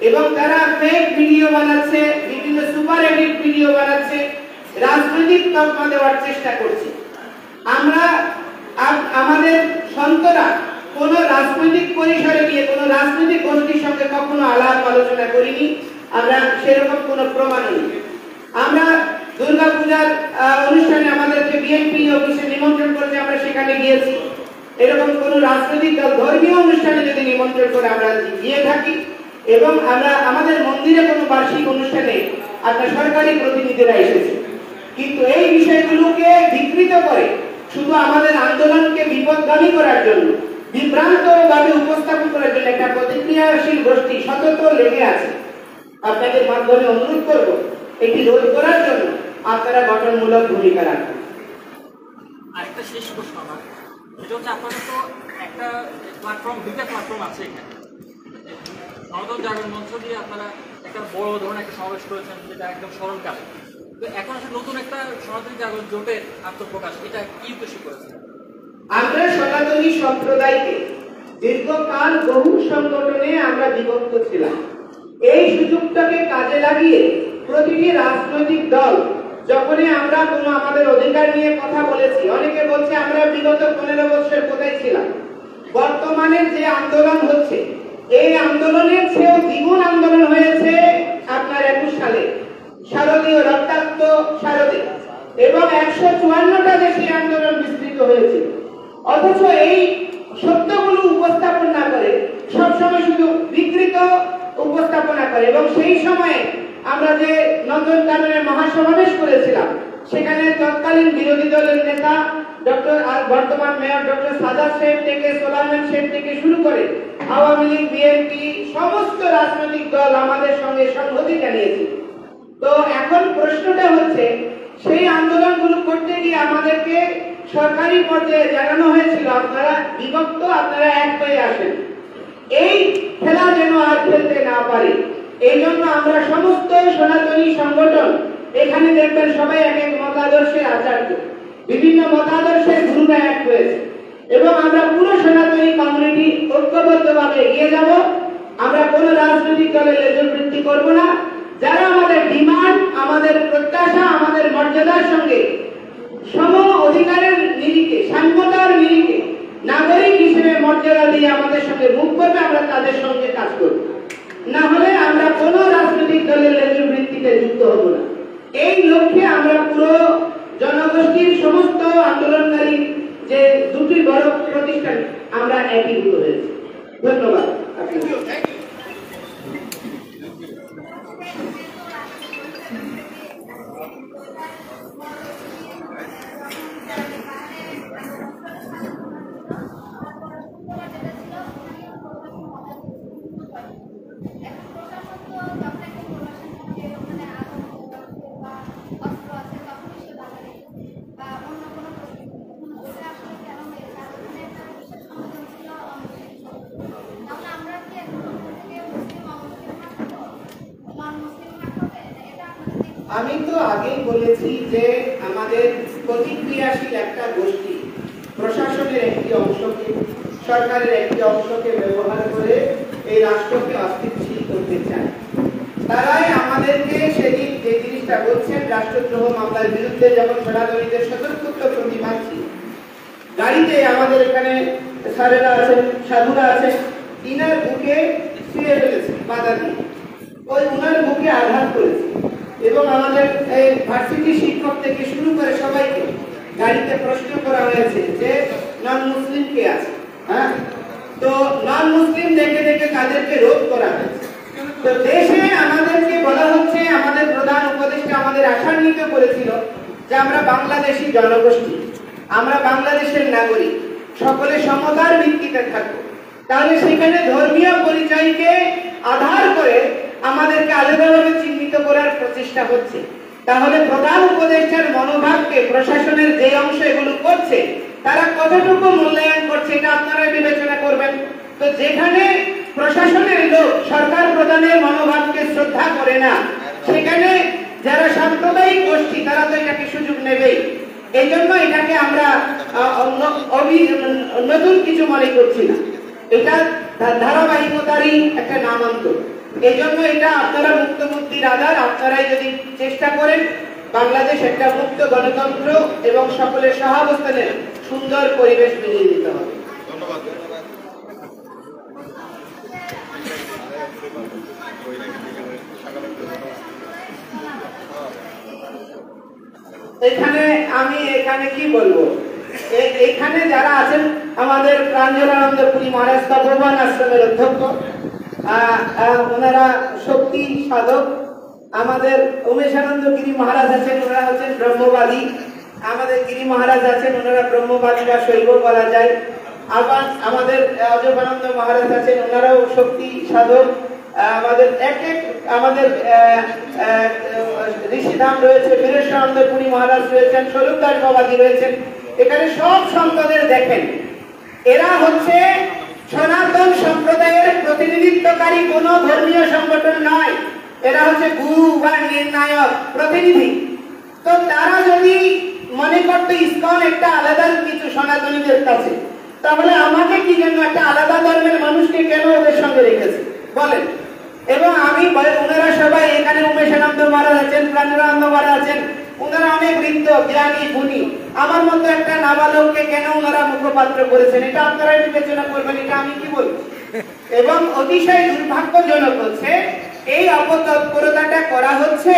এবং তারা ফেক ভিডিও বানাচ্ছে, বিভিন্ন সুপার এডিট ভিডিও বানাচ্ছে, রাজনৈতিক তকমা দেওয়ার চেষ্টা করছে। আমরা আমাদের সন্তরা কোন রাজনৈতিক পরিসরে গিয়ে কোন রাজনৈতিক গোষ্ঠীর সঙ্গে কখনো আলাপ আলোচনা করিনি, আমরা সেরকম কোনো প্রমাণ নেই। আমরা দুর্গাপূজার অনুষ্ঠানে আমাদেরকে বিএনপি অফিসে নিমন্ত্রণ করেছে, আমরা সেখানে গিয়েছি। এরকম কোন রাজনৈতিক দল ধর্মীয় অনুষ্ঠানে যদি নিমন্ত্রণ করে আমরা গিয়ে থাকি এবং আমরা আমাদের মন্দিরে কোনো বার্ষিক অনুষ্ঠানে আপনার সরকারি প্রতিনিধিরা এসেছে, কিন্তু এই বিষয়গুলোকে বিকৃত করে শুধু আমাদের আন্দোলনকে বিপদগামী করার জন্য, বিভ্রান্তভাবে উপস্থাপন করার জন্য একটা প্রতিক্রিয়াশীল গোষ্ঠী সতত লেগে আছে। আপনাদের মাধ্যমে অনুরোধ করব এটি রোধ করার জন্য আপনারা গঠনমূলক ভূমিকা রাখবেন। আরেকটা শেষ প্রশ্ন আমার, এটা হচ্ছে আপনাদের তো একটা প্ল্যাটফর্ম, দুইটা প্ল্যাটফর্ম আছে এখানে। সনাতন জাগরণ মঞ্চ দিয়ে আপনারা একটা বড় ধরনের একটা সমাবেশ করেছেন, যেটা একদম স্মরণকাল। তো এখন আসলে নতুন একটা সনাতনী জাগরণ জোটের আত্মপ্রকাশ, এটা কি উদ্দেশ্য করেছে? আমরা সনাতনী সম্প্রদায়কে দীর্ঘকাল বহু সংগঠনে আমরা বিভক্ত ছিলাম। এই সুযোগটাকে কাজে লাগিয়ে প্রতিটি রাজনৈতিক দল যখনই আমরা কোনো আমাদের অধিকার নিয়ে কথা বলেছি, অনেকে বলছে আমরা বিগত 15 বছর কোথায় ছিলাম। বর্তমানে যে আন্দোলন হচ্ছে, এই আন্দোলনের চেয়েও দ্বিগুণ আন্দোলন হয়েছে আপনার 21 সালে শারদীয় রক্তাক্ত শারদে এবং 154টা দেশে আন্দোলন বিস্তৃত হয়েছে। অথচ এই সত্যগুলো উপস্থাপন না করে সবসময় শুধু বিকৃত উপস্থাপনা করে এবং সেই সময়ে আমরা যে নন্দনকাননের মহাসমাবেশ করেছিলাম, সেখানে তৎকালীন বিরোধী দলের নেতা ডক্টর বর্তমান মেয়র ডক্টর সাদাত সাহেব থেকে সোলাইমান সাহেব থেকে শুরু করে আওয়ামী লীগ, বিএনপি, সমস্ত রাজনৈতিক দল আমাদের সঙ্গে সংহতি জানিয়েছে। তো এখন প্রশ্নটা হচ্ছে, সেই আন্দোলনগুলো করতে গিয়ে আমাদেরকে সরকারি পর্যায়ে জানানো হয়েছিল আপনারা বিভক্ত, আপনারা এক হয়ে আসেন। এই খেলা যেন আর খেলতে না পারে, এই জন্য আমরা সমস্ত সনাতনী সংগঠন, এখানে দেখবেন সবাই এক এক মতাদর্শের আচার্য, বিভিন্ন মতাদর্শের গুরুরা এক হয়েছে এবং আমরা পুরো সনাতনী কমিউনিটি ঐক্যবদ্ধভাবে এগিয়ে যাব। আমরা কোনো রাজনৈতিক দলের লেজুর বৃদ্ধি করব না। যারা আমাদের ডিমান্ড, আমাদের প্রত্যাশা, আমাদের মর্যাদার সঙ্গে সম অধিকারের নিরিখে, সাম্যতার নিরিখে নাগরিক হিসেবে মর্যাদা দিয়ে আমাদের সঙ্গে মুখ করবে, আমরা তাদের সঙ্গে কাজ করব। না হলে আমরা কোনো রাজনৈতিক দলের লেজুর বৃত্তিতে যুক্ত হব না। এই লক্ষ্যে আমরা পুরো জনগোষ্ঠীর সমস্ত আন্দোলনকারী যে দুটি বড় প্রতিষ্ঠান আমরা একীভূত হয়েছি। ধন্যবাদ আপনাকে। আমি তো আগেই বলেছি যে আমাদের প্রতিক্রিয়াশীল একটা গোষ্ঠী প্রশাসনের একটি অংশকে, সরকারের একটি অংশকে ব্যবহার করে এই রাষ্ট্রকে অস্থিতিশীল করতে চায়। তারাই আমাদেরকে সেদিন যে জিনিসটা বলছেন রাষ্ট্রদ্রোহ মামলার বিরুদ্ধে যখন সনাতনীদের সতর্কত্ব প্রতিবাদ ছিল, গাড়িতে আমাদের এখানে স্যারেরা আছেন, সাধুরা আছেন, ইনার বুকে শুয়ে ফেলেছে বাধা দিয়ে, ওই উনার বুকে আঘাত করেছে এবং আমাদের এই ভার্সিটি শিক্ষক থেকে শুরু করে সবাইকে গাড়িতে প্রশ্ন করা হয়েছে যে নন মুসলিম কে আছে। হ্যাঁ, তো নন মুসলিম দেখে দেখে তাদেরকে রোধ করা হয়েছে। তো দেশে আমাদেরকে বলা হচ্ছে, আমাদের প্রধান উপদেষ্টা আমাদের আশান্বিত করেছিল যে আমরা বাংলাদেশী জনগোষ্ঠী, আমরা বাংলাদেশের নাগরিক, সকলে সমতার ভিত্তিতে থাকবো। তাহলে সেখানে ধর্মীয় পরিচয়কে আধার করে আমাদেরকে আলাদাভাবে চিহ্নিত করার প্রচেষ্টা হচ্ছে। তাহলে প্রধান উপদেষ্টার মনোভাবকে প্রশাসনের যে অংশ এগুলো করছে তারা কতটুকু মূল্যায়ন করছে এটা আপনারা বিবেচনা করবেন। তো যেখানে প্রশাসনের লোক সরকার প্রধানের মনোভাবকে শ্রদ্ধা করে না, সেখানে যারা সাম্প্রদায়িক গোষ্ঠী তারা তো এটাকে সুযোগ নেবেই। এই জন্য এটাকে আমরা নতুন কিছু মনে করছি না, এটা ধারাবাহিকতারই একটা নামান্তর। এই জন্য এটা আপনারা মুক্ত মুক্তির আধার, আপনারাই যদি চেষ্টা করেন বাংলাদেশ একটা মুক্ত গণতন্ত্র এবং সকলের সহাবস্থানের সুন্দর পরিবেশ মিলিয়ে দিতে হবে। ধন্যবাদ। এখানে কি বলবো, এখানে যারা আছেন আমাদের প্রাঞ্জলানন্দ পুরী মহারাজ তপোবন আশ্রমের অধ্যক্ষ, ওনারা শক্তি সাধক। আমাদের উমেশানন্দ গিরি মহারাজ আছেন, ওনারা হচ্ছেন ব্রহ্মবাদী। আমাদের গিরি মহারাজ আছেন, ওনারা ব্রহ্মবাদী বা শৈব বলা যায়। আবার আমাদের অজবানন্দ মহারাজ আছেন, ওনারাও শক্তি সাধক। আমাদের ঋষিধাম রয়েছে, বীরেশ্বরানন্দ পুরী মহারাজ রয়েছেন, স্বরূপ দাস বাবাজি রয়েছেন। এখানে সব সন্তদের দেখেন, এরা হচ্ছে সনাতন সম্প্রদায়ের প্রতিনিধিত্বকারী কোন ধর্মীয় সংগঠন নয়, এরা হচ্ছে গুরু বা নির্ণায়ক প্রতিনিধি। তো তারা যদি মনে করতো ইসকন একটা আলাদা কিছু সনাতনীদের কাছে, তাহলে আমাকে কি জন্য একটা আলাদা ধর্মের মানুষকে কেন ওদের সঙ্গে রেখেছে বলেন। এবং আমি ওনারা সবাই এখানে উমেশানন্দ মহারাজ আছেন, প্রাঞ্জলানন্দ মহারাজ আছেন, ওনারা অনেক বৃদ্ধ জ্ঞানী গুণী। আমার মতো একটা নাবালককে কেন ওনারা মুখপাত্র করেছেন এটা আপনারা বিবেচনা করবেন, এটা আমি কি বলবো। এবং অতিশয় দুর্ভাগ্যজনক হচ্ছে এই অপতৎপরতাটা করা হচ্ছে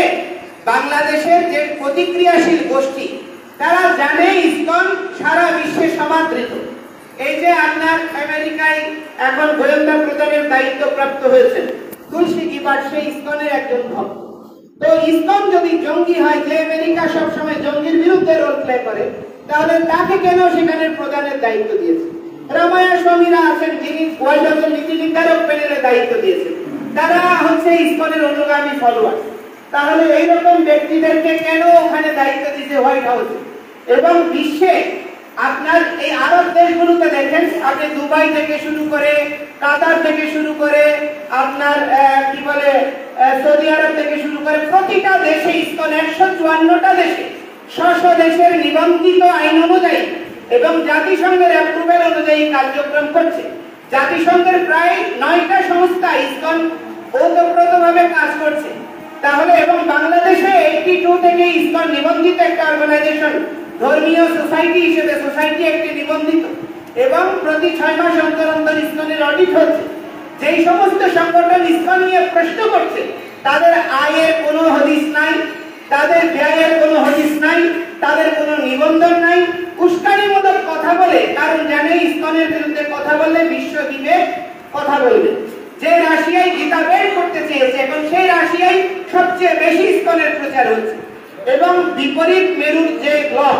বাংলাদেশের যে প্রতিক্রিয়াশীল গোষ্ঠী, তারা জানে ইসকন সারা বিশ্বে সমাদৃত। এই যে আপনার আমেরিকায় এখন গোয়েন্দা প্রধানের দায়িত্ব প্রাপ্ত হয়েছেন তুলসী গিবার্ড, সেই ইসকনের একজন ভক্ত। তো ইসকন যদি জঙ্গি হয়, যে আমেরিকা সবসময় জঙ্গির বিরুদ্ধে রোল প্লে করে, তাহলে তাকে কেন সেখানের প্রধানের দায়িত্ব দিয়েছে? রামায়া স্বামীরা আছেন, যিনি ওয়ার্ল্ড হেলথ নীতি নির্ধারক প্যানেলের দায়িত্ব দিয়েছেন, তারা হচ্ছে ইসকনের অনুগামী ফলোয়ার। তাহলে এইরকম ব্যক্তিদেরকে কেন ওখানে দায়িত্ব দিতে হোয়াইট হাউসে? এবং বিশ্বে আপনার এই আরব দেশগুলোতে দেখেন, আপনি দুবাই থেকে শুরু করে, কাতার থেকে শুরু করে, আপনার কি বলে সৌদি আরব থেকে শুরু করে, প্রতিটা দেশে ইসকন 154টা দেশে স্ব দেশের নিবন্ধিত আইন অনুযায়ী এবং জাতিসংঘের অ্যাপ্রুভেল অনুযায়ী কার্যক্রম করছে। জাতিসংঘের প্রায় 9টা সংস্থা ইসকন ওতপ্রোতভাবে কাজ করছে। তাহলে এবং বাংলাদেশে 82 থেকে ইসকন নিবন্ধিত একটা অর্গানাইজেশন, ধর্মীয় সোসাইটি হিসেবে সোসাইটি একটি নিবন্ধিত, এবং প্রতি 6 মাস অন্তর অন্তর ইসকনের অডিট হচ্ছে। যেই সমস্ত সংগঠন ইসকন নিয়ে প্রশ্ন করছে তাদের আয়ের কোনো হদিস নাই, তাদের ব্যয়ের কোনো হদিস নাই, তাদের কোনো নিবন্ধন নাই, উস্কানিমূলক কথা বলে, কারণ জানে ইসকনের বিরুদ্ধে কথা বললে বিশ্ব দিবে কথা বলবে। যে রাশিয়ায় গীতা বের করতে চেয়েছে এবং সেই রাশিয়ায় সবচেয়ে বেশি ইসকনের প্রচার হচ্ছে, এবং বিপরীত মেরুর যে ব্লক,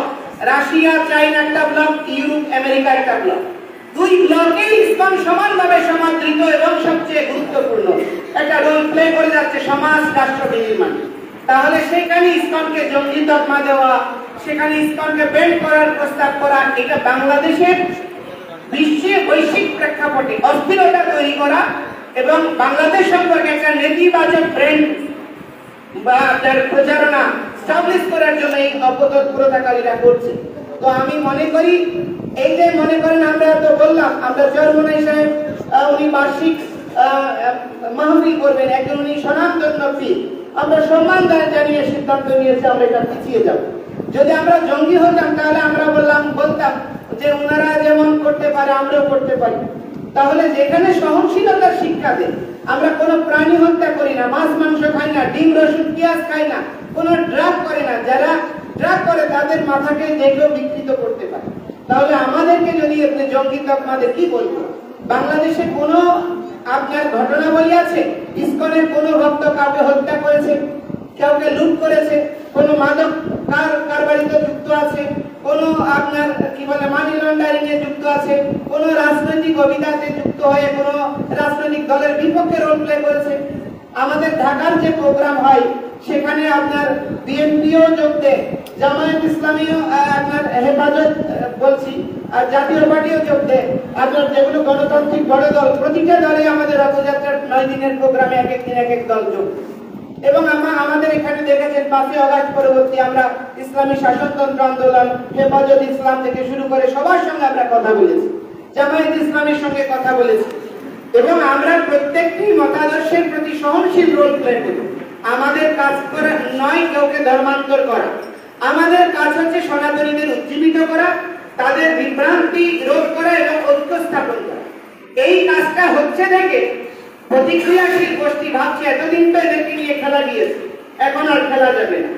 রাশিয়া চাইনা একটা ব্লক, ইউরোপ আমেরিকা একটা ব্লক, দুই ব্লকেই ইসকন সমানভাবে সমাদৃত এবং সবচেয়ে গুরুত্বপূর্ণ একটা রোল প্লে করে যাচ্ছে সমাজ রাষ্ট্র বিনির্মাণ। তাহলে সেখানে ইসকনকে জঙ্গি তকমা দেওয়া, সেখানে ইসকনকে বেন্ড করার প্রস্তাব করা, এটা বাংলাদেশের বিশ্বে বৈশ্বিক প্রেক্ষাপটে অস্থিরতা তৈরি করা এবং বাংলাদেশ সম্পর্কে একটা নেতিবাচক ট্রেন্ড বা তার প্রচারণা স্টাবলিশ করার জন্য এই অপতৎপরতাকারীরা করছে। তো আমি মনে করি, এই যে মনে করেন আমরা তো বললাম, আমরা চরমনাই সাহেব উনি বার্ষিক মাহফিল করবেন, একজন উনি স্বনামধন্য পীর, আমরা সম্মান জানিয়ে সিদ্ধান্ত নিয়েছি আমরা এটা পিছিয়ে যাব। যদি আমরা জঙ্গি হতাম তাহলে আমরা বলতাম যে ওনারা যেমন করতে পারে আমরাও করতে পারি। তাহলে যেখানে সহনশীলতার শিক্ষা দেয়, আমরা কোনো প্রাণী হত্যা করি না, মাছ মাংস খাই না, ডিম রসুন পেঁয়াজ খাই না, কোনো ড্রাগ করে না, যারা ড্রাগ করে তাদের মাথাকে দেখলেও বিকৃত করতে পারে, তাহলে আমাদেরকে যদি আপনি জঙ্গি তকমাদের কি বলবো? বাংলাদেশে কোনো আপনার ঘটনাবলী আছে ইসকনের কোনো ভক্ত কাউকে হত্যা করেছে, কাউকে লুট করেছে, কোনো মাদক কারবারিতে যুক্ত আছে, কোনো আপনার কি বলে মানি লন্ডারিং এ যুক্ত আছে, কোনো রাজনৈতিক অভিযানে যুক্ত হয়ে কোনো রাজনৈতিক দলের বিপক্ষে রোল প্লে করেছে? আমাদের ঢাকার যে প্রোগ্রাম হয় সেখানে আপনার বিএনপিও যোগ দেয়, জামায়াত ইসলামীও আপনার হেফাজত বলছি, আর জাতীয় পার্টিও যোগ দেয়, আপনার যেগুলো গণতান্ত্রিক বড় দল, প্রতিটা দলে আমাদের রথযাত্রার 9 দিনের প্রোগ্রামে এক এক দিন এক এক দল যোগ। এবং আমাদের এখানে দেখেছেন 5ই আগস্ট পরবর্তী আমরা ইসলামী শাসনতন্ত্র আন্দোলন, হেফাজত ইসলাম থেকে শুরু করে সবার সঙ্গে আমরা কথা বলেছি, জামায়াত ইসলামের সঙ্গে কথা বলেছি, এবং আমরা প্রত্যেকটি মতাদর্শের প্রতি সহনশীল রোল প্লে করি। আমাদের কাজ করা নয় কাউকে ধর্মান্তর করা, আমাদের কাজ হচ্ছে সনাতনীদের উজ্জীবিত করা, তাদের বিভ্রান্তি রোধ করা এবং ঐক্য স্থাপন করা। এই কাজটা হচ্ছে দেখে প্রতিক্রিয়াশীল গোষ্ঠী ভাবছে এতদিন তো এদেরকে নিয়ে খেলা দিয়েছে, এখন আর খেলা যাবে না,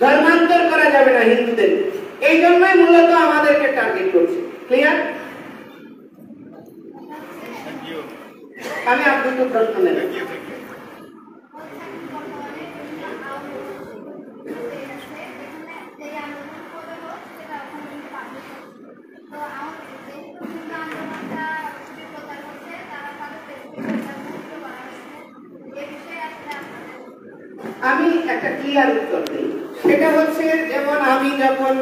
ধর্মান্তর করা যাবে না হিন্দুদের। এই জন্যই মূলত আমাদেরকে টার্গেট করছে। ক্লিয়ার? আমি আপনাকে প্রশ্ন নেব। আমি একটা ক্লিয়ার উত্তর দিই, সেটা হচ্ছে যেমন আমি যখন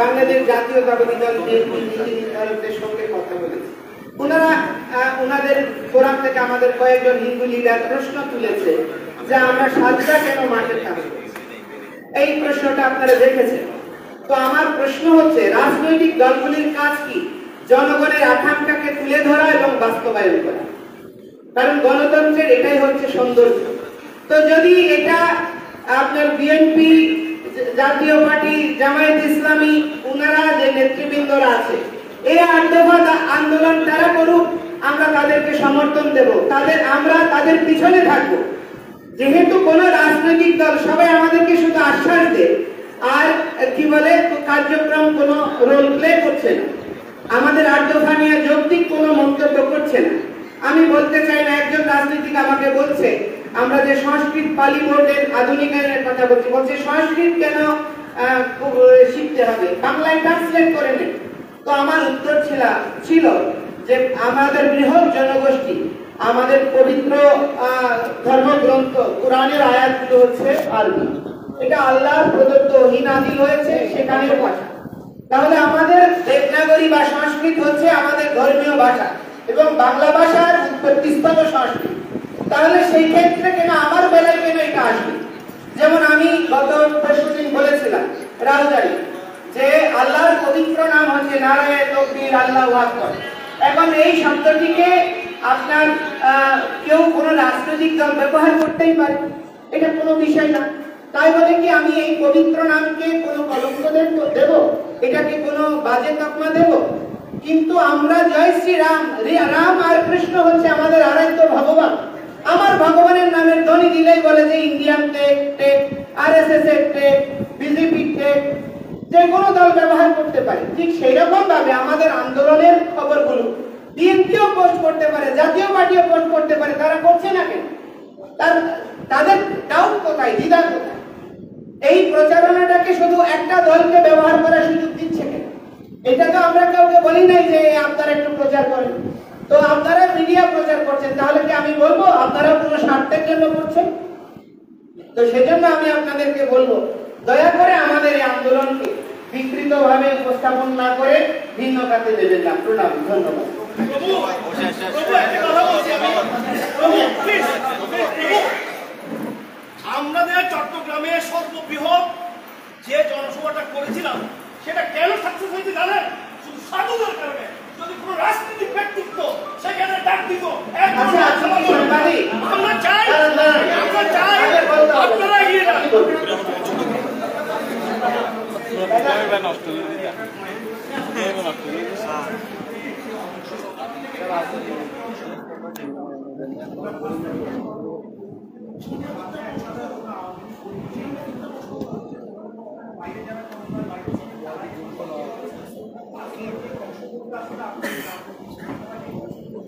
বাংলাদেশ জাতীয়তাবাদী দল বিএনপির সঙ্গে কথা বলেছি, ওনাদের ফোরাম থেকে আমাদের কয়েকজন হিন্দু লিডার প্রশ্ন তুলেছে যে আমরা সাজদা কেন মাঠে থাকবো, এই প্রশ্নটা আপনারা দেখেছেন। তো আমার প্রশ্ন হচ্ছে রাজনৈতিক দলগুলির কাজ কি? জনগণের আকাঙ্ক্ষাকে তুলে ধরা এবং বাস্তবায়ন করা, কারণ গণতন্ত্রের এটাই হচ্ছে সৌন্দর্য। তো যদি এটা আপনার বিএনপি, জাতীয় পার্টি, জামায়াত ইসলামী, ওনারা যে নেতৃবৃন্দরা আছে, এই 8 দফা আন্দোলন তারা করুক, আমরা তাদেরকে সমর্থন দেব, আমরা তাদের পিছনে থাকবো। যেহেতু কোন রাজনৈতিক দল সবাই আমাদেরকে শুধু আশ্বাস দেয় আর কি বলে কার্যক্রম কোনো রোল প্লে করছে না, আমাদের 8 দফা নিয়ে যৌক্তিক কোনো মন্তব্য করছে না। আমি বলতে চাই না, একজন রাজনীতিক আমাকে বলছে আমরা যে সংস্কৃত পালি বোর্ডের আধুনিকায়নের কথা বলছে সংস্কৃত কেন শিখতে হবে, বাংলায় ট্রান্সলেট করে নেন। তো আমার উত্তর ছিল যে আমাদের বৃহৎ জনগোষ্ঠী, আমাদের পবিত্র ধর্মগ্রন্থ কোরআনের আয়াতগুলো হচ্ছে আরবি, এটা আল্লাহর প্রদত্ত ওহী নাযিল হয়েছে সেখানের ভাষা। তাহলে আমাদের দেবনাগরী বা সংস্কৃত হচ্ছে আমাদের ধর্মীয় ভাষা এবং বাংলা ভাষার উৎপত্তিস্থল সংস্কৃত। তাহলে সেই ক্ষেত্রে কেন আমার বেলায় কেন এটা আসবে? যেমন আমি গত পরশুদিন বলেছিলাম রাজধানী যে আল্লাহর পবিত্র নাম হচ্ছে নারায়ে তাকবীর, আল্লাহু আকবার। এখন এই শব্দটিকে আপনার কেউ কোনো রাজনৈতিক দল ব্যবহার করতেই পারে, এটা কোনো বিষয় না। তাই বলে কি আমি এই পবিত্র নামকে কোনো কলঙ্ক দেব, এটাকে কোনো বাজে তকমা দেব? কিন্তু আমরা জয় শ্রী রাম, রাম আর কৃষ্ণ হচ্ছে আমাদের আরাধ্য ভগবান। আমার ভগবানের নামের ধ্বনি দিলেই বলে যে ইন্ডিয়ান টেক টেক আরএসএস এর টেক, বিজেপি টেক, যে কোনো দল ব্যবহার করতে পারে। ঠিক সেই রকম ভাবে আমাদের আন্দোলনের খবরগুলো বিএনপিও পোস্ট করতে পারে, জাতীয় পার্টিও পোস্ট করতে পারে। তারা করছে না কেন? তাদের ডাউট কোথায়, দ্বিধা কোথায়? এই প্রচারণাটাকে শুধু একটা দলকে ব্যবহার করার সুযোগ দিচ্ছে কেন? এটা তো আমরা কাউকে বলি নাই যে আপনারা একটু প্রচার করেন। তো আপনারা মিডিয়া প্রচার করছেন, তাহলে কি আমি বলবো আপনারা কোনো স্বার্থের জন্য করছেন? তো সেজন্য আমি আপনাদেরকে বলবো, দয়া করে আমাদের এই আন্দোলনকে বিকৃতভাবে উপস্থাপন না করে ভিন্ন খাতে দেবেন না। প্রণাম, ধন্যবাদ। আমাদের চট্টগ্রামে সর্ববৃহৎ যে জনসভাটা করেছিলাম সেটা কেন সাকসেস হয়েছে জানেন? শুধু সাধুদের কারণে। যদি কোনো রাজনৈতিক ব্যক্তিত্ব সেখানে ডাক দিত, আমরা চাই আপনারা এগিয়ে যান।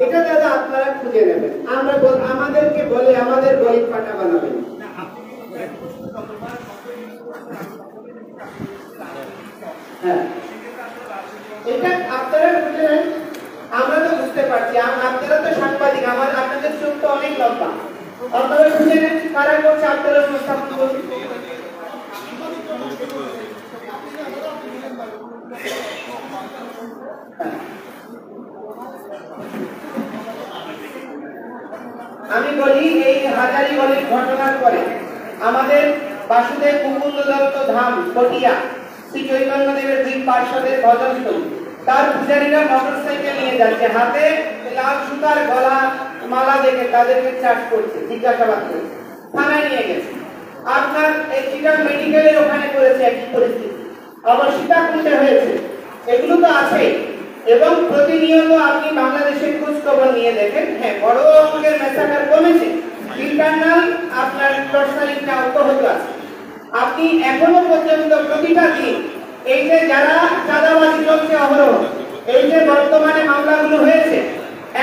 এটা দাদা আপনারা খুঁজে নেবেন। আমাদেরকে বলে আমাদের গরিব পাটা বানাবেন। হ্যাঁ, এটা আপনারা খুঁজে নেন। আমরা তো বুঝতে পারছি, আপনারা তো সাংবাদিক, আপনাদের চোখ তো অনেক লম্বা। আপনারা খুঁজে নেন কারা করছে, আপনারা উপস্থাপন করুন। আমি বলি, এই হাজারীগঞ্জের ঘটনার পরে আমাদের বাসুদেব মুকুন্দ দত্ত ধাম পটিয়া শ্রী চৈতন্যদেবের দুই পার্শ্বদের ভজনস্থল, তার পূজারীরা মোটরসাইকেল নিয়ে যাচ্ছে, হাতে লাল সুতার গলা মালা দেখে তাদেরকে চার্জ করছে, জিজ্ঞাসাবাদ করছে, থানায় নিয়ে গেছে। আপনার এই চিটাং মেডিকেলের ওখানে করেছে একই পরিস্থিতি, আবার সীতাকুণ্ডে হয়েছে। এগুলো তো আছেই। এবং প্রতিনিয়ত আপনি বাংলাদেশের খোঁজ খবর নিয়ে দেখেন, হ্যাঁ বড় অঙ্কের ম্যাসাকার কমেছে, ইন্টারনাল আপনার টর্চারিংটা অব্যাহত আছে। আপনি এখনো পর্যন্ত প্রতিটা দিন এই যে যারা চাঁদাবাজি চলছে অহরহ, এই যে বর্তমানে মামলাগুলো হয়েছে,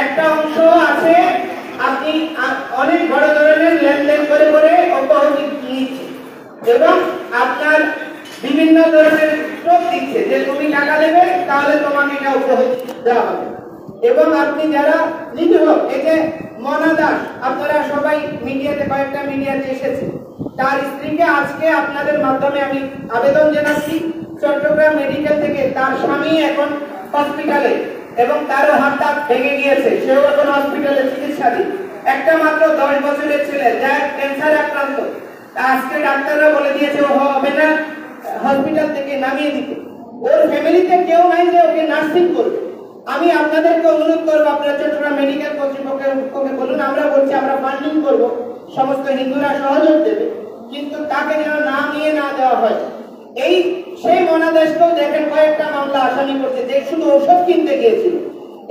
একটা অংশ আছে আপনি অনেক বড় ধরনের লেনদেন করে করে অব্যাহতি নিচ্ছে এবং আপনার বিভিন্ন ধরনের স্টোপ দিচ্ছে যে তুমি টাকা দেবে তাহলে তোমাকে এটা অব্যাহতি দেওয়া হবে। এবং আপনি যারা নিরীহ, এই যে মনা দাস, আপনারা সবাই মিডিয়াতে, কয়েকটা মিডিয়াতে এসেছে, তার স্ত্রীকে আজকে আপনাদের মাধ্যমে আমি আবেদন জানাচ্ছি, চট্টগ্রাম মেডিকেল থেকে তার স্বামী এখন হসপিটালে এবং তারও হাতটা ভেঙে গিয়েছে, সেও এখন হসপিটালে চিকিৎসাধীন। একটা মাত্র 10 বছরের ছেলে যা ক্যান্সার আক্রান্ত, আজকে ডাক্তাররা বলে দিয়েছে ও হবে না, হসপিটাল থেকে নামিয়ে দিতে। ওর ফ্যামিলিতে কেউ নাই যে ওকে নার্সিং করবে। আমি আপনাদেরকে অনুরোধ করবো, আপনারা চট্টগ্রাম মেডিকেল কর্তৃপক্ষকে বলুন, আমরা বলছি আমরা ফান্ডিং করবো, সমস্ত হিন্দুরা সহযোগ দেবে, কিন্তু তাকে যেন না নিয়ে না দেওয়া হয়। এই সেই মনাদেশকেও দেখেন কয়েকটা মামলা আসামি করছে, যে শুধু ঔষধ কিনতে গিয়েছিল।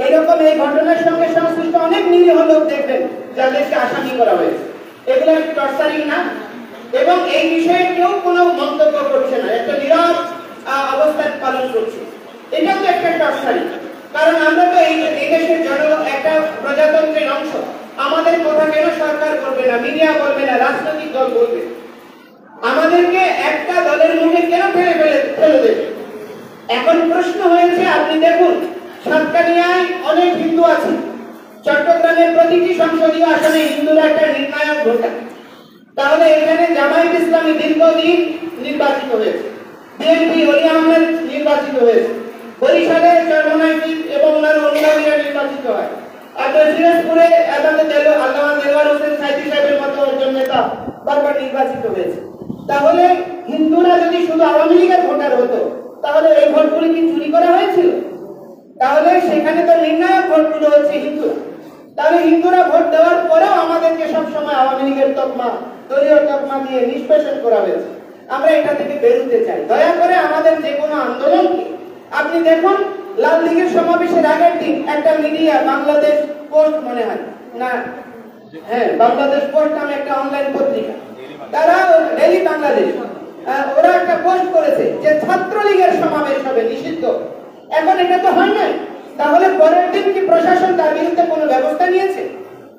এরকম এই ঘটনার সঙ্গে সংশ্লিষ্ট অনেক নিরীহ লোক দেখবেন যাদেরকে আসামি করা হয়েছে। এগুলো কি টর্চারিং না? এবং এই বিষয়ে কেউ কোনো মন্তব্য করছে না, একটা নীরব অবস্থান পালন করছে। এটা তো একটা টর্চারিং। কারণ আমরা তো এই দেশের একটা প্রজাতন্ত্রের অংশ, আমাদের কথা কেন সরকার বলবে না, মিডিয়া বলবে না, রাজনৈতিক দল বলবে? আমাদেরকে একটা দলের মুখে কেন ফেলে দেবে? এখন প্রশ্ন হয়েছে, আপনি দেখুন সাতকানিয়ায় অনেক হিন্দু আছে, চট্টগ্রামের প্রতিটি সংসদীয় আসনে হিন্দুরা একটা নির্ণায়ক ভোটার। তাহলে এখানে জামায়াত ইসলামী দীর্ঘদিন নির্বাচিত হয়েছে, বিএনপি অলি আহমেদ নির্বাচিত হয়েছে, বরিশালে চরমনাই এবং ওনার অনুগামীরা নির্বাচিত হয়, আপনার সিরাজপুরে আল্লামা দেলোয়ার হোসেন সাইদি সাহেবের মতো একজন নেতা বারবার নির্বাচিত হয়েছে। তাহলে হিন্দুরা যদি শুধু আওয়ামী লীগের ভোটার হতো, তাহলে এই ভোটগুলি কি চুরি করা হয়েছিল? তাহলে সেখানে তো নির্ণায়ক ভোটগুলো হচ্ছে হিন্দুরা। তাহলে হিন্দুরা ভোট দেওয়ার পরেও আমাদেরকে সবসময় আওয়ামী লীগের তকমা, দলীয় তকমা দিয়ে নিষ্পেষণ করা হয়েছে। আমরা এটা থেকে বেরোতে চাই। দয়া করে আমাদের যে কোনো আন্দোলনকে, আপনি দেখুন লাল লীগের সমাবেশের আগের দিন একটা মিডিয়া, বাংলাদেশ পোস্ট মনে হয় না, হ্যাঁ বাংলাদেশ পোস্ট নামে একটা অনলাইন পত্রিকা, তারা ডেইলি বাংলাদেশ ওরা একটা পোস্ট করেছে যে ছাত্রলীগের সমাবেশ হবে নিষিদ্ধ। এখন এটা তো হয় না, তাহলে পরের দিন কি প্রশাসন তার বিরুদ্ধে কোনো ব্যবস্থা নিয়েছে?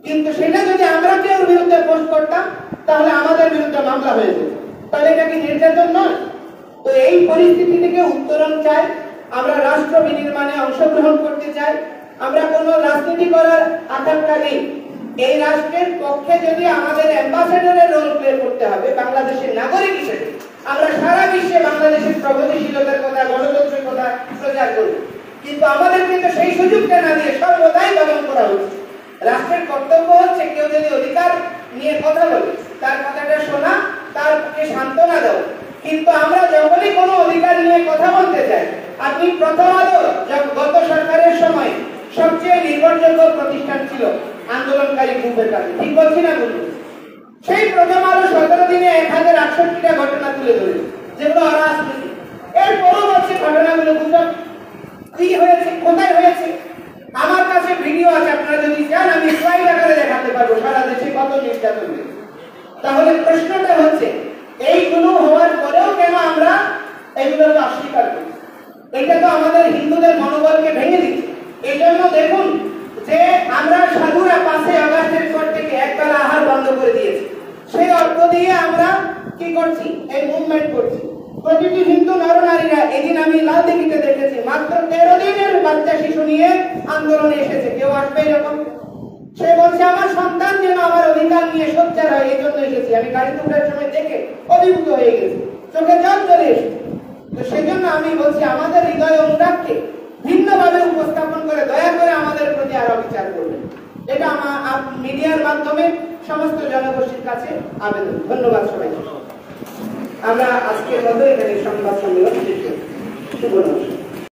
কিন্তু সেটা যদি আমরা কেউ বিরুদ্ধে পোস্ট করতাম তাহলে আমাদের বিরুদ্ধে মামলা হয়ে যেত। তাহলে এটা কি নির্যাতন নয়? তো এই পরিস্থিতি থেকে উত্তরণ চাই। আমরা রাষ্ট্র বিনির্মাণে অংশগ্রহণ করতে চাই। আমরা কোনো রাজনীতি করার আকাঙ্ক্ষা নেই। এই রাষ্ট্রের পক্ষে যদি আমাদের অ্যাম্বাসেডরের রোল প্লে করতে হবে বাংলাদেশের নাগরিক হিসেবে, আমরা সারা বিশ্বে বাংলাদেশের প্রগতিশীলতার কথা, গণতন্ত্রের কথা প্রচার করব। কিন্তু আমাদের কিন্তু সেই সুযোগটা না দিয়ে সর্বদাই দমন করা হচ্ছে। রাষ্ট্রের কর্তব্য হচ্ছে কেউ যদি অধিকার নিয়ে কথা বলে তার কথাটা শোনা, তার পক্ষে সান্ত্বনা দেওয়া। কিন্তু আমরা যখনই কোনো অধিকার নিয়ে কথা বলতে চাই, আপনি প্রথম আলো গত সরকারের সময় সবচেয়ে নির্ভরযোগ্য প্রতিষ্ঠান ছিল আন্দোলনকারী গ্রুপের কাছে, ঠিক বলছি না বলুন? সেই প্রথম আলো 17 দিনে 1068টা ঘটনা তুলে ধরেছে যেগুলো অরাজনৈতিক। এর পরবর্তী ঘটনাগুলো গুজব। কি হয়েছে, কোথায় হয়েছে? আমার কাছে ভিডিও আছে, আপনারা যদি চান আমি স্লাইড আকারে দেখাতে পারবো সারা দেশে কত নির্যাতন হয়েছে। তাহলে প্রশ্নটা হচ্ছে এইগুলো হওয়ার পরেও কেন আমরা এগুলোকে অস্বীকার করি? এটা তো আমাদের হিন্দুদের মনোবলকে ভেঙে দিচ্ছে। এই জন্য দেখুন যে আমরা সাধুরা 5 আগস্টের পর থেকে একবেলা আহার বন্ধ করে দিয়েছি। সেই অর্থ দিয়ে আমরা কি করছি? এই মুভমেন্ট করছি। প্রতিটি হিন্দু নরনারীরা, এদিন আমি লালদিঘিতে দেখেছি মাত্র 13 দিনের বাচ্চা শিশু নিয়ে আন্দোলনে এসেছে। কেউ আসবে এরকম? সে বলছে আমার সন্তান যেন আমার অধিকার নিয়ে সোচ্চার হয়, এই জন্য এসেছি। আমি গাড়ি তোলার সময় দেখে অভিভূত হয়ে গেছি, চোখে জল চলে এসেছে। তো সেজন্য আমি বলছি আমাদের হৃদয় অনুরাগকে ভিন্নভাবে উপস্থাপন করে দয়া করে আমাদের প্রতি আরো বিচার করবেন। এটা আমার মিডিয়ার মাধ্যমে সমস্ত জনগোষ্ঠীর কাছে আবেদন। ধন্যবাদ সবাইকে। আমরা আজকের মতো এখানে সংবাদ সম্মেলন শেষ করছি। শুভ নমস্কার।